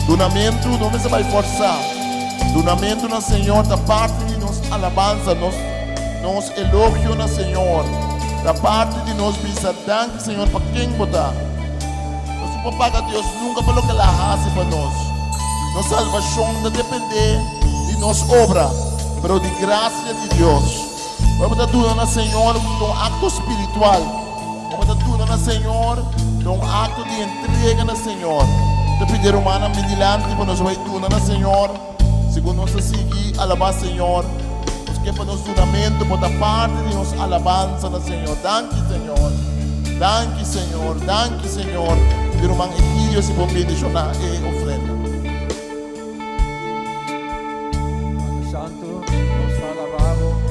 Dunamento não se vai forçar. Dunamento no Senhor da parte de nossa alabança, nos elogio no Senhor. Da parte de nós bisa danke, Senhor, para quem botar. Nós não paga Deus nunca pelo que ela hace para nós. Nossa salvação não depende de nossa obra, mas de graça de Deus. Vamos dar tudo no Senhor com um acto espiritual. Vamos dar tudo no Senhor, um acto de entrega no Senhor. Te pedir humana mediante para nós vai tudo no Senhor. Segundo nós seguir, alabar Senhor. Nós que para nosso fundamento, para parte de nossa alabança no Senhor. Danke, Senhor. Danke, Senhor. Danke, Senhor. Pedir uma equilíbrio se for bendicionar e ofrenda. Santo, nós te alabamos,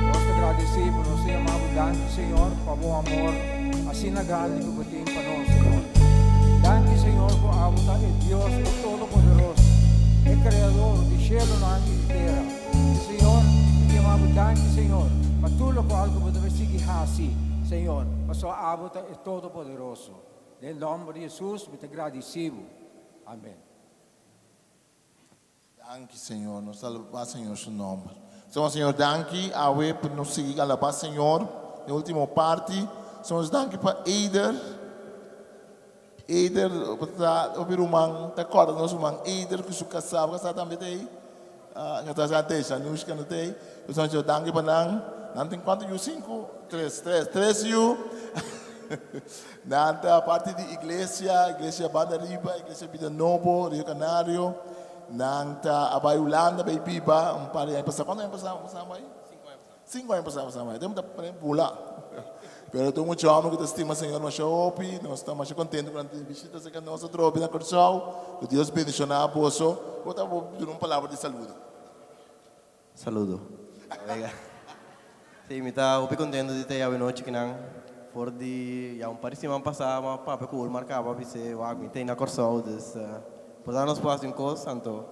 nós te agradecemos, nós te amamos. Danke, Senhor, por bom amor, assim na grande que você tem para nós, Senhor. Danke, Senhor, por a vontade de Deus, é todo-poderoso, é criador de céu e terra. Senhor, te amamos, danke, Senhor, para tudo o algo que você seguir assim, Senhor, para sua ávota é todo-poderoso. Em nome de Jesus, me te agradecemos. Amém. Danke, Senhor, nós alabamos, Senhor, seu nome. Então, Senhor, danke, awe por nos seguir alabar, Senhor. Na última parte, somos danke para Eider. Eider, o irmão, te acorda, nosso irmão Eider, que se casava também tem. Nga sa te, sa news ka na te. Então, Senhor, danke para não tem quanto you? 5? 3 you. Nanta parte de igreja Banda Riba, igreja Vida Novo, Rio Canário. Nanta Abayulanda, Biba, par de anos passado. Quanto anos passado? 5 anos passado. Temos que pula. Pero tu mucho amo que te estima, Senhor, mas opi, nós estamos mais contentes quando te visita que nós trobe na corção. Que Deus bendicionar a poço. Vou dar uma palavra de saúde. Saludo. Oiga. Sí, me está muy contento de estar hoy noche que nan por di ya un par de semanas pasadas mas papo que o marcava você o me tem na corção dus por dar nos espaço em coisa santo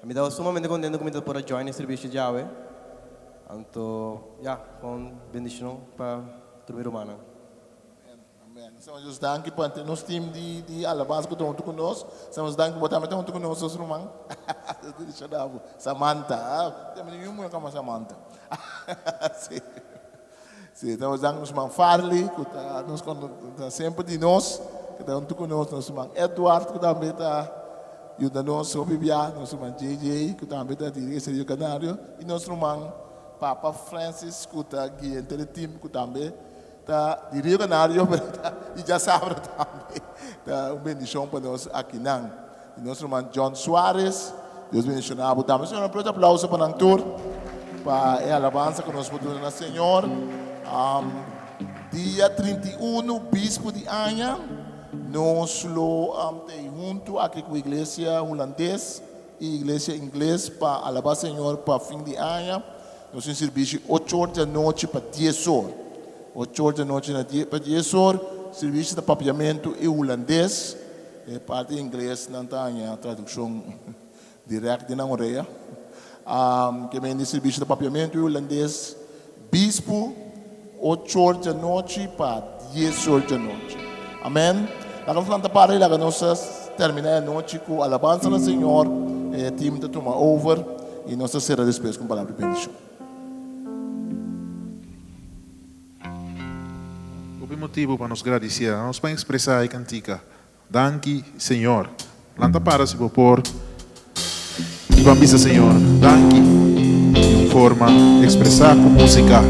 me estava sumamente contento com me por join o serviço de Yahweh anto ja com bendição para turma romana. Amen. Estamos danke para ter nosso time de alabança que estão conosco. Estamos danke por também estão conosco os romãs. Deixa eu Samantha, tem nenhum mulher como Samantha. Sim. Sim, estamos danke nos irmãos Farley, que está sempre de nós, que estão conosco, nosso irmão Eduardo, que também está ajudando nós, o Bibia, nosso irmão JJ, que também está dirigindo o canário, e nosso irmão Papa Francis, que está guiando o time, que também está dirigindo o canário, e já sabe também, está uma bendição para nós aqui não. E nosso irmão John Soares, Deus bendicionado também. Senhor, um aplauso para o tour, para a alabança que nós podemos dar, Senhor. Dia 31, Bispo de Anha, nós lo junto aqui com a igreja holandesa e a igreja inglesa para alabar, Senhor, para fim de Anha. Nós temos serviço 8 horas da noite para 10 horas. 8 horas da noite para 10 horas, serviço de papiamento em holandês, parte em inglês, não tem a tradução direta na orelha. Que vem de serviço de papiamento em holandês, bispo, 8 horas da noite para 10 horas da noite. Amém? Nós vamos para lá, nós terminar a noite com a alabança do Senhor, o time está tomando over e nós será depois com a palavra de bendição. O motivo para nos agradecer, nós vamos expressar a cantica. Danke, Senhor. Lanta para se por e vamos dizer, Senhor, danke, de forma de expressar com música.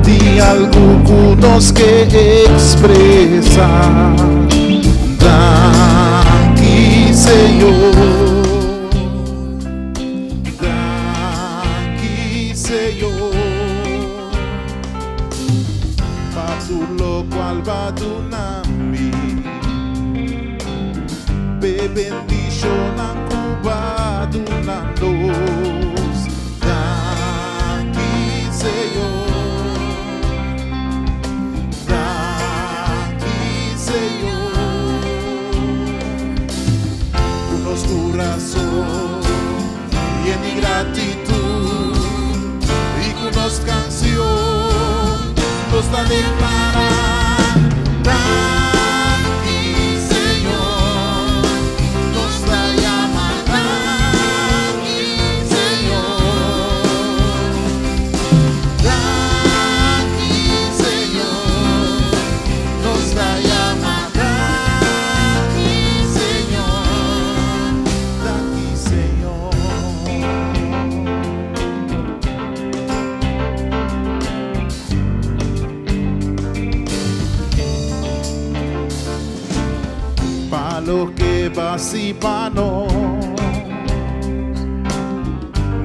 De algunos que expresa danke, Senhor, danke, Senhor, para tu lo cual va tu nami, be bendición a Cuba tu nandos, danke, Senhor. Corazón lleno de gratitud y con las canciones nos da declarar danke, Señor, nos da llamar danke, Señor, danke, Señor, nos da llamar danke, Señor. Pa lo que va si pa no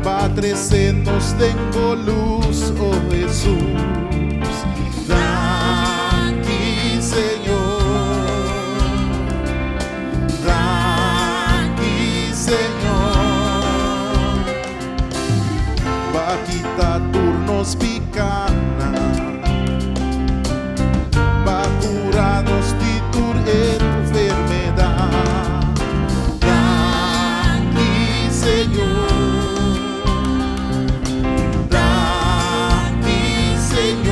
va trecendos tengo luz, oh Jesús, danke, Señor, danke, Señor, va a quitar turnos picana, va a curarnos de tu enfermedad, danke, Señor, danke, Señor.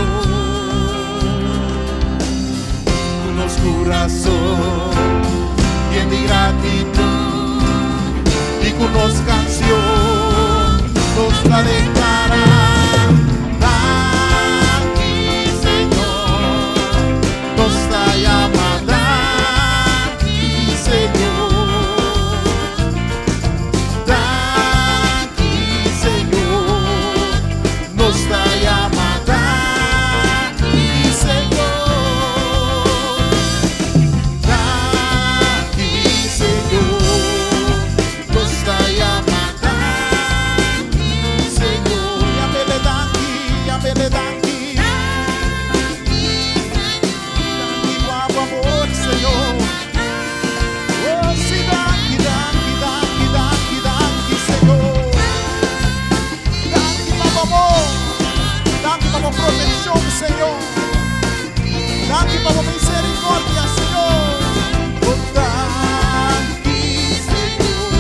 protección, Señor. Gracias por tu misericordia, Señor. Oh, gracias, Señor.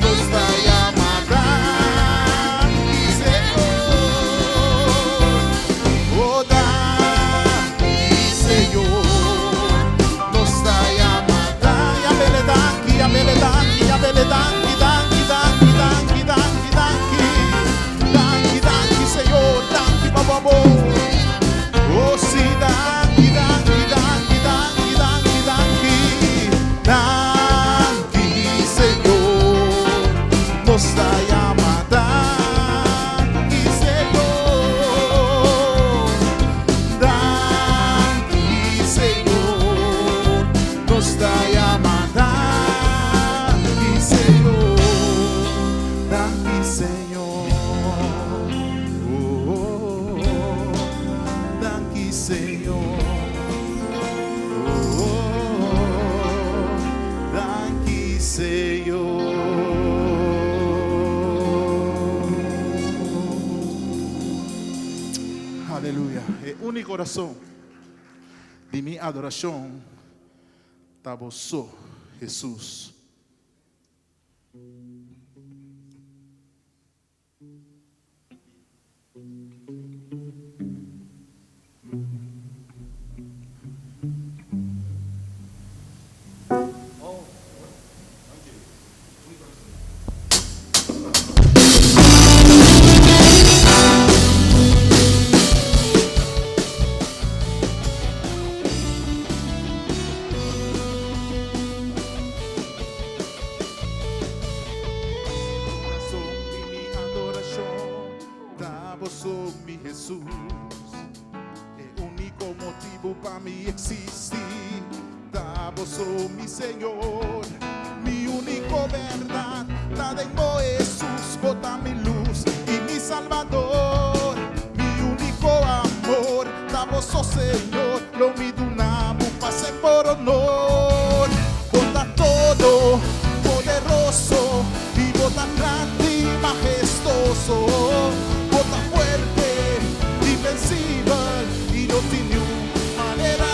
Nos da llamada, Señor. Oh, gracias, Señor. Nos da llamada. Ya me le danki, ya me le danki, ya me le danki, danki, danki, danki, danki, danki. Danki, danki, Señor. Danki, por favor. Oh, sí, danki, danki, danki, danki, danki, danki. Danki, Señor. Nos da llamada, danki, Señor. Danki, Señor. Nos da llamada, danki, Señor. Danki, Señor. Oh, danki, Señor. Oh, danki, Señor. Aleluya. El único razón de mi adoración tabosó Jesús. Razón de mi adoración, tabosó mi Jesús. El único motivo para mí existir, tabosó mi Señor. Mi único verdad, la tengo Jesús, bota mi luz y mi Salvador. Mi único amor, tabosó Señor, lo mi dunamo, pase por honor. Bota todo, poderoso, y bota grande y majestuoso. Bota fuerte, invencible, y no tiene manera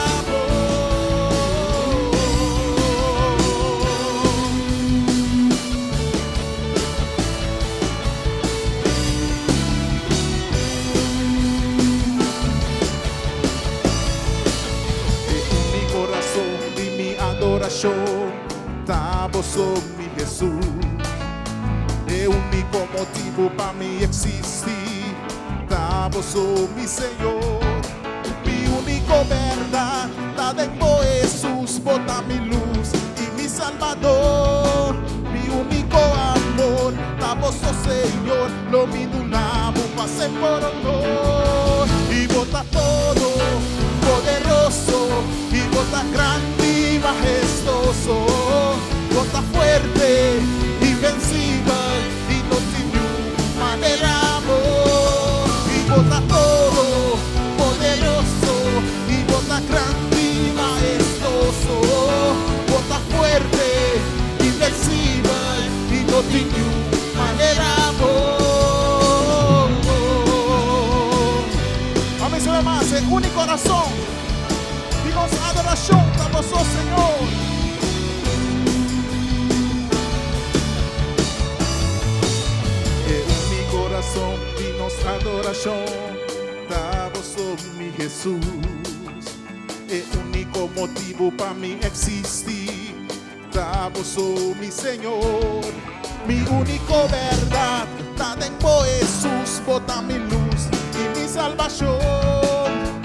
mi corazón y mi adoración, tabosó mi Jesús. El único motivo para mí existir, tabosó mi Señor. Mi único verdad, la tengo Jesús, bota mi luz y mi Salvador. Mi único amor, tabosó Señor, lo mi dunamo, pase por honor. Y bota todo, poderoso, y bota grande y majestuoso. Bota fuerte, invencible, y no tiene manera amor. Y bota todo, poderoso, y bota grande y majestuoso. Bota fuerte, invencible, y no tiene manera amor. A mí se me más, el único razón. Dios adoración, tabosó Señor. En mi corazón dinos adoración, tabosó mi Jesús. El único motivo para mí existir, tabosó mi Señor. Mi único verdad, la tengo Jesús, bota mi luz y mi salvación.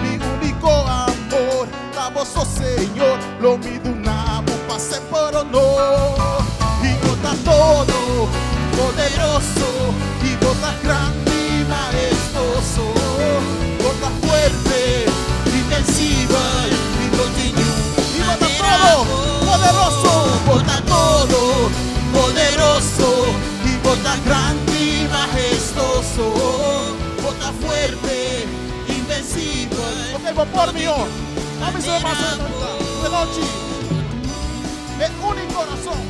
Mi único amor, tabosó Señor, lo mi dunamo, pase por honor. Y bota todo, poderoso, y bota grande y majestuoso. Bota fuerte, invencible, y no tiene. Y bota todo, poderoso, bota todo, poderoso, y bota grande y majestuoso. Bota fuerte, invencible. Ok, por mí, a mí se me pasa de noche. El único razón,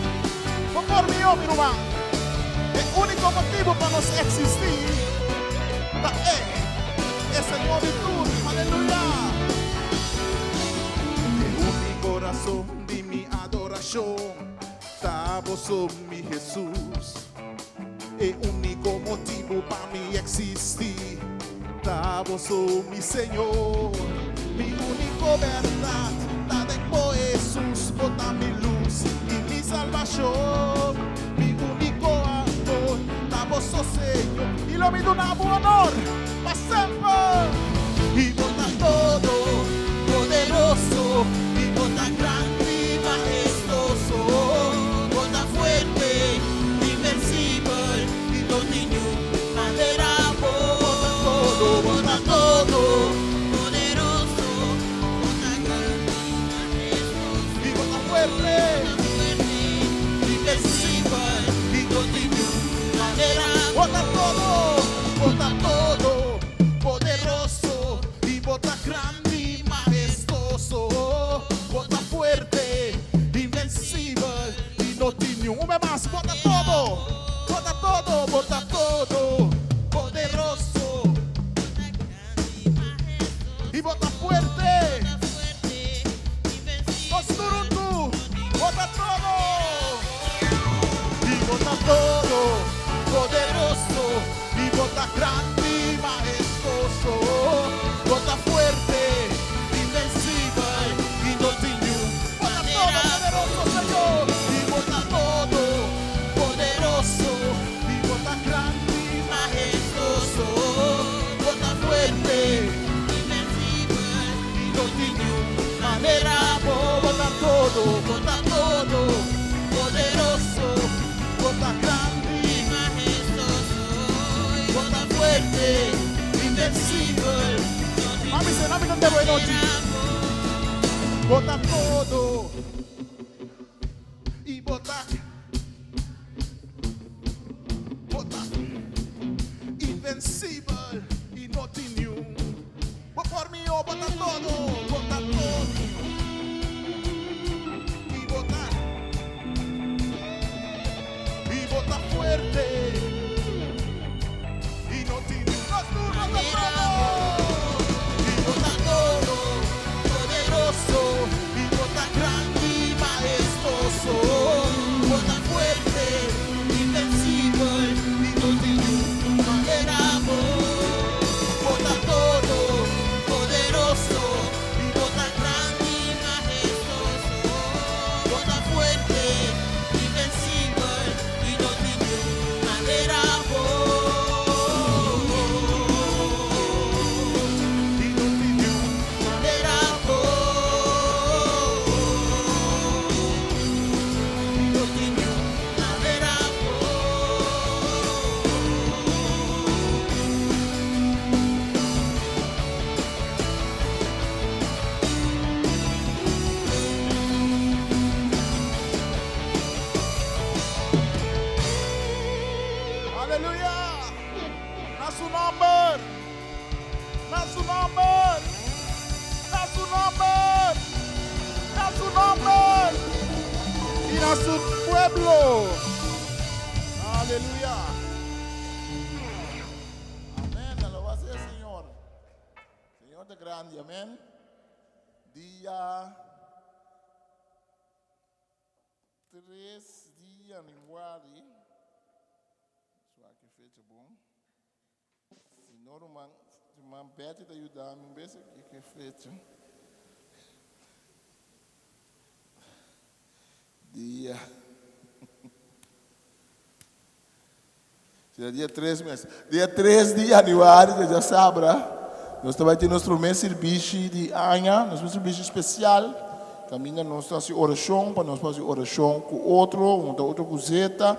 por mí, mi hermano. El único motivo para nos existir esa esclavitud. Aleluya. Mi corazón de mi adoración, estaba sobre mi Jesús. El único motivo para mí existir, estaba sobre mi Señor. Mi único verdad, está después Jesús, bota mi luz y mi salvación. Mi único amor, estaba sobre Señor. Y lo pido un honor, para siempre. Y bota todo, poderoso, y bota grande y majestuoso, bota fuerte, invencible, y no tiene manera. Bota todo, poderoso, bota grande y bota fuerte, invencible, y no tiene manera. Bota todo, poderoso, y bota grande y majestuoso, bota fuerte, invencible, y no tiene un más. Bota todo, poderoso, y bota fuerte. Osturundu, bota todo. Y bota todo, poderoso, y bota grande y majestuoso, bota fuerte, invencible, y no tiene. Bota todo, poderoso Señor. Y bota todo, poderoso, y bota grande y majestuoso, bota fuerte, y no tiene manera. Bota todo, poderoso, bota grande y majestuoso, bota fuerte, invencible. Mami, se mami no te voy noche. Bota todo y bota invencible y no tiene un. Por mí, oh, bota todo, y bota fuerte, y no tiene los turnos de y bota todo, poderoso, y bota grande y majestuoso, bota fuerte, invencible, y no tiene manera. Bota todo, poderoso, y bota grande y majestuoso, bota fuerte, invencible, y no tiene manera. Y no tiene manera. Y no tiene manera. Aleluya. A su nombre. A su nombre. A su nombre. A su nombre. Y a su pueblo. Aleluya. Amén, alabado sea el Señor. Señor de grande, amén. Día 3 de januário. Só que fecha bom. Senhor, irmã Betty te ajudar um beijo aqui que fecha. Dia. Dia 3 mês. Dia 3 de januário, você já sabe, nós também temos nosso mês serviço de anha, nosso serviço especial. Caminha nossa oração, para nós fazer oração com outro, outra coseta.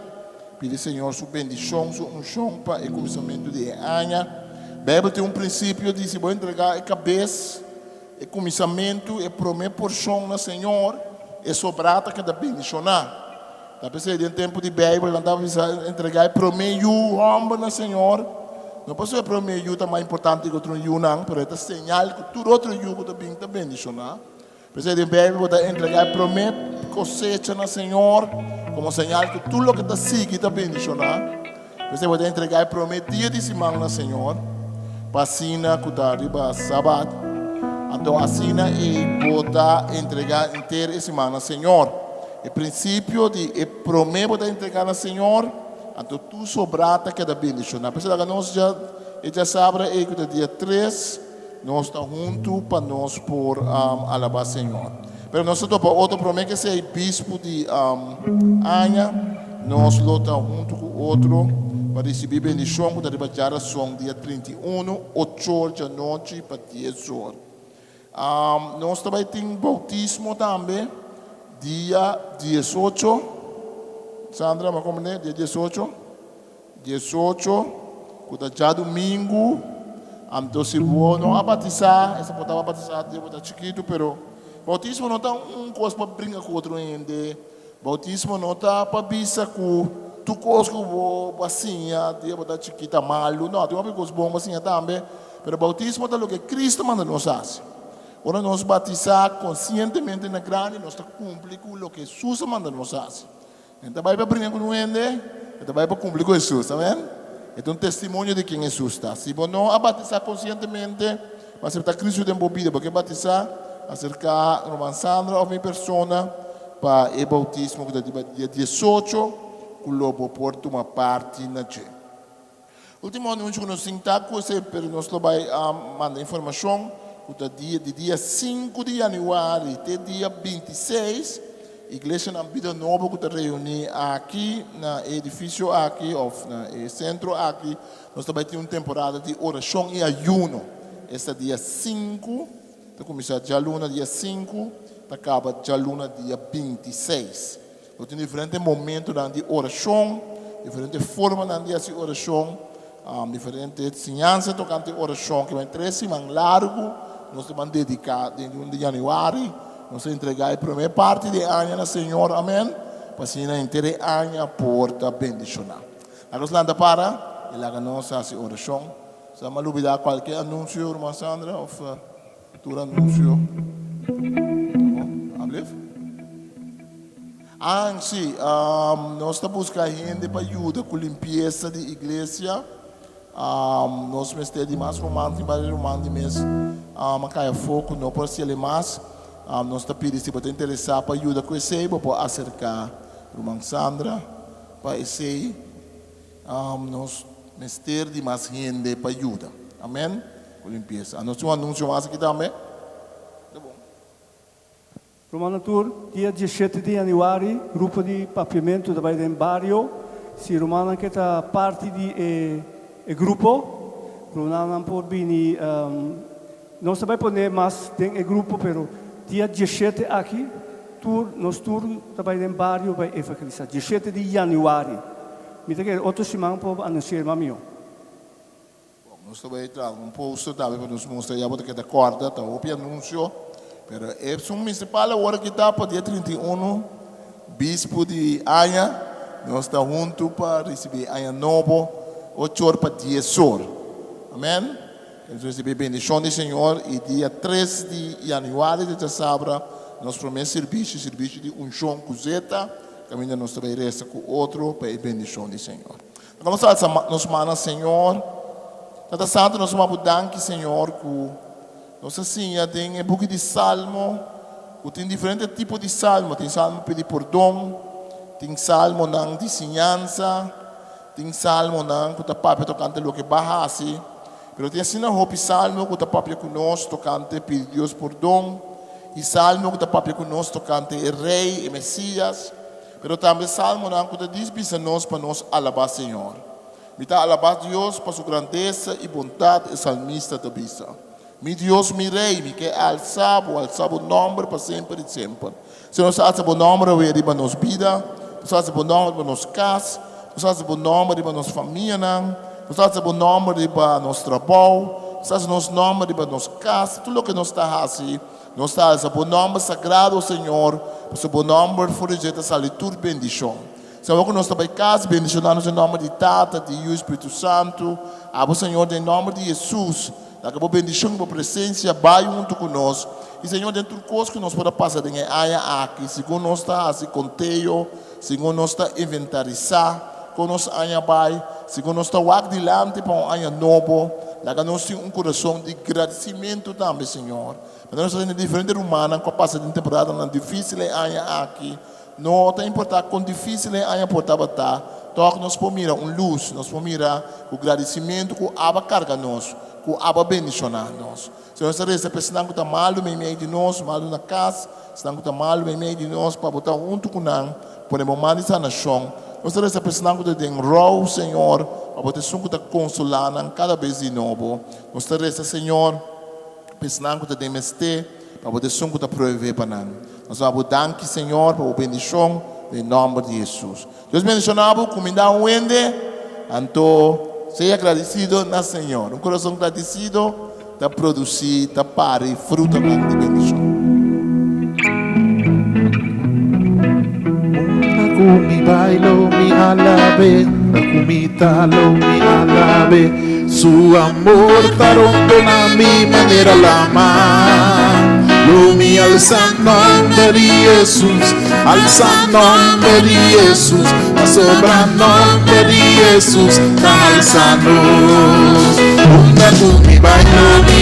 Pedir Senhor sua bendição, sua unção para o começamento de anha. A Bíblia tem princípio de se vou entregar a cabeça, o começamento, a primeira porção no Senhor, é sobrata que dá bendicionar. Da pessoa em tempo de Bíblia, ela dava entregar o primeiro homem no Senhor. Não posso ser o primeiro mais importante que outro não, mas é sinal que todo outro yugo também está bendicionar. Pessoa de Bíblia, vou entregar a primeira cosecha no Senhor, como sinal que tudo o que está seguindo está bendicionar. Pessoa vou entregar o primeiro dia de semana no Senhor. Pasina, Kutariba, Sabat. Então, assim, e botar, entregar inteira essa semana, Senhor. O princípio de prometo de entregar ao Senhor, então tu sobrata que da bendição. Na pessoa que nós já sabe, que no dia 3, nós estamos juntos para nós por alabar Senhor. Mas nós estamos para outro prometo que é o bispo de Anha, nós estamos juntos com outro para receber bendição, que está geração dia 31, 8 horas da noite para 10 horas. Nós também temos bautismo também, dia 18. Sandra, mas como é? Dia 18? 18, quando já domingo, então se vou não batizar, essa pode batizar, eu vou chiquito, pero bautismo não está coisa para brincar com outro ainda. Bautismo não está para bisa com tu coisa que vou bacinha, eu vou chiquita malo, não, tem uma coisa boa bacinha também, pero bautismo é o que Cristo manda nos fazer. Ora nós batizar conscientemente na grande, nós está cumprir com o que Jesus manda nos fazer. Então vai para brincar com o ende, então vai para cumprir com Jesus, amém? É um testemunho de quem Jesus está. Se você não batizar conscientemente, vai acertar Cristo de embobida, porque batizar, acercar Roman Sandra ou minha persona para o bautismo que é dia 18, que o lobo por uma parte na gente. Último anúncio que nós temos, nós vamos mandar informação, que de dia 5 de janeiro até dia 26, a igreja na Vida Nova que está reunida aqui, no edifício aqui, ou no centro aqui, nós também temos uma temporada de oração e ayuno. Este é dia 5, está começando já luna dia 5, está acaba já luna dia 26. Nós temos diferentes momentos de oração, diferentes formas de oração, diferentes ensinanças tocante oração, que vai 3 semanas largo, nós vamos dedicar de 1 de janeiro, nós entregar a primeira parte de ano ao Senhor, amém? Para assim a inteira ano porta bendicionar. Agora landa para, e lá nós fazemos oração. Se não olvidar qualquer anúncio, irmã Sandra, ou futuro anúncio. Abre? Sim, nós estamos buscando gente para ajudar com a limpeza da igreja. Nós estamos de mais romântico, mais romântico mesmo. Macaia foco, não pode ser mais. Nós estamos pedindo se você interessar para ajudar com isso, para acercar a irmã Sandra, para isso, nós estamos de mais gente para ajudar. Amém? Com limpeza. Nós temos um anúncio mais aqui também. Tá bom. Romana Tour, dia 17 de janeiro, grupo de papiamento da Baía do Barrio. Se Romana que está parte do grupo, Romana por vir, não se vai poner mais tem grupo, pero dia 17 aqui, nós tour da Baía do Barrio vai evangelizar. 17 de janeiro. Me tem que outra semana para anunciar mamio. Nós também trazemos post também para nos mostrar já porque da corda, tá o anúncio. Pero é um municipal agora que está para dia 31, bispo de Anha, nós estamos juntos para receber Anha Novo, 8 horas para 10 horas. Amém? Nós recebemos bendição do Senhor e dia 3 de janeiro de sábado, nós promete serviço de unção cozeta, caminho nós também resta com outro para a bendição do Senhor. Nós mandamos Senhor, Tata Santo, nós vamos dar Senhor, que nós assim, tem um pouco de salmo, tem diferentes tipos de salmo, tem salmo pedir perdão, tem salmo de ensinança, tem salmo que está papo tocante o que bahasi, mas tem assim um salmo que está papo conosco tocante pedir Deus perdão, e salmo que está papo conosco tocante o rei, o Messias, mas também salmo que está diz para nós alabar Senhor. Me está alabar Deus para sua grandeza e bondade, e salmista da bisa. Mi Deus, mi rei, mi que alçabo o nome para sempre e sempre. Se nós alçamos o nome, vai riba nos vida, nós alçamos o nome para nos casa, nós alçamos o nome para nos família, nós alçamos o nome para nos trabalho, nós alçamos o nome para nos casa, tudo o que nós está fazendo, nós alçamos o nome sagrado, Senhor, para o nome for rejeita essa leitura bendição. Senhor, que nós estamos em casa, bendicionamos em nome de Tata, de Deus, Espírito Santo, o Senhor, em nome de Jesus. Acabou bendição por presença, vai junto conosco. E Senhor, dentro do coisa que nós podemos passar em área aqui, segundo nós está assim conteio, segundo nós está inventarizar, com nós área vai, segundo nós está aqui delante para um área novo, Dá-nos um coração de agradecimento também, Senhor. Mas nós temos diferentes rumanas, com a passagem de temporada, na difícil aqui. Não tem importância quão difícil é portar tá. Toque nós por mirar luz, nós por mirar o agradecimento que aba carga nós, que aba bendicionar nós. Senhor, se resta pensando que está malo em meio de nós, malo na casa, se não está malo em meio de nós, para botar junto com nós, podemos mandar na chão. Nós resta pensando que tem rol, Senhor, para botar junto com consolar cada vez de novo. Nós resta, Senhor, pensando que tem mestre, para botar junto com prover para nós. Nós vamos dar, Senhor, para a bendição, em nome de Jesus. Deus mencionava, comida wende, então, seja agradecido na Senhor. Um coração agradecido, está produzir, está pare, fruto de bendição. Mi bailo, mi alabe, la comida lo mi alabe, su amor está rondo na mi manera la amar. Lo mi alza nombre de Jesús, alza nombre de Jesús, la sobra nombre de Jesús, está alzando. Una con mi bailo, mi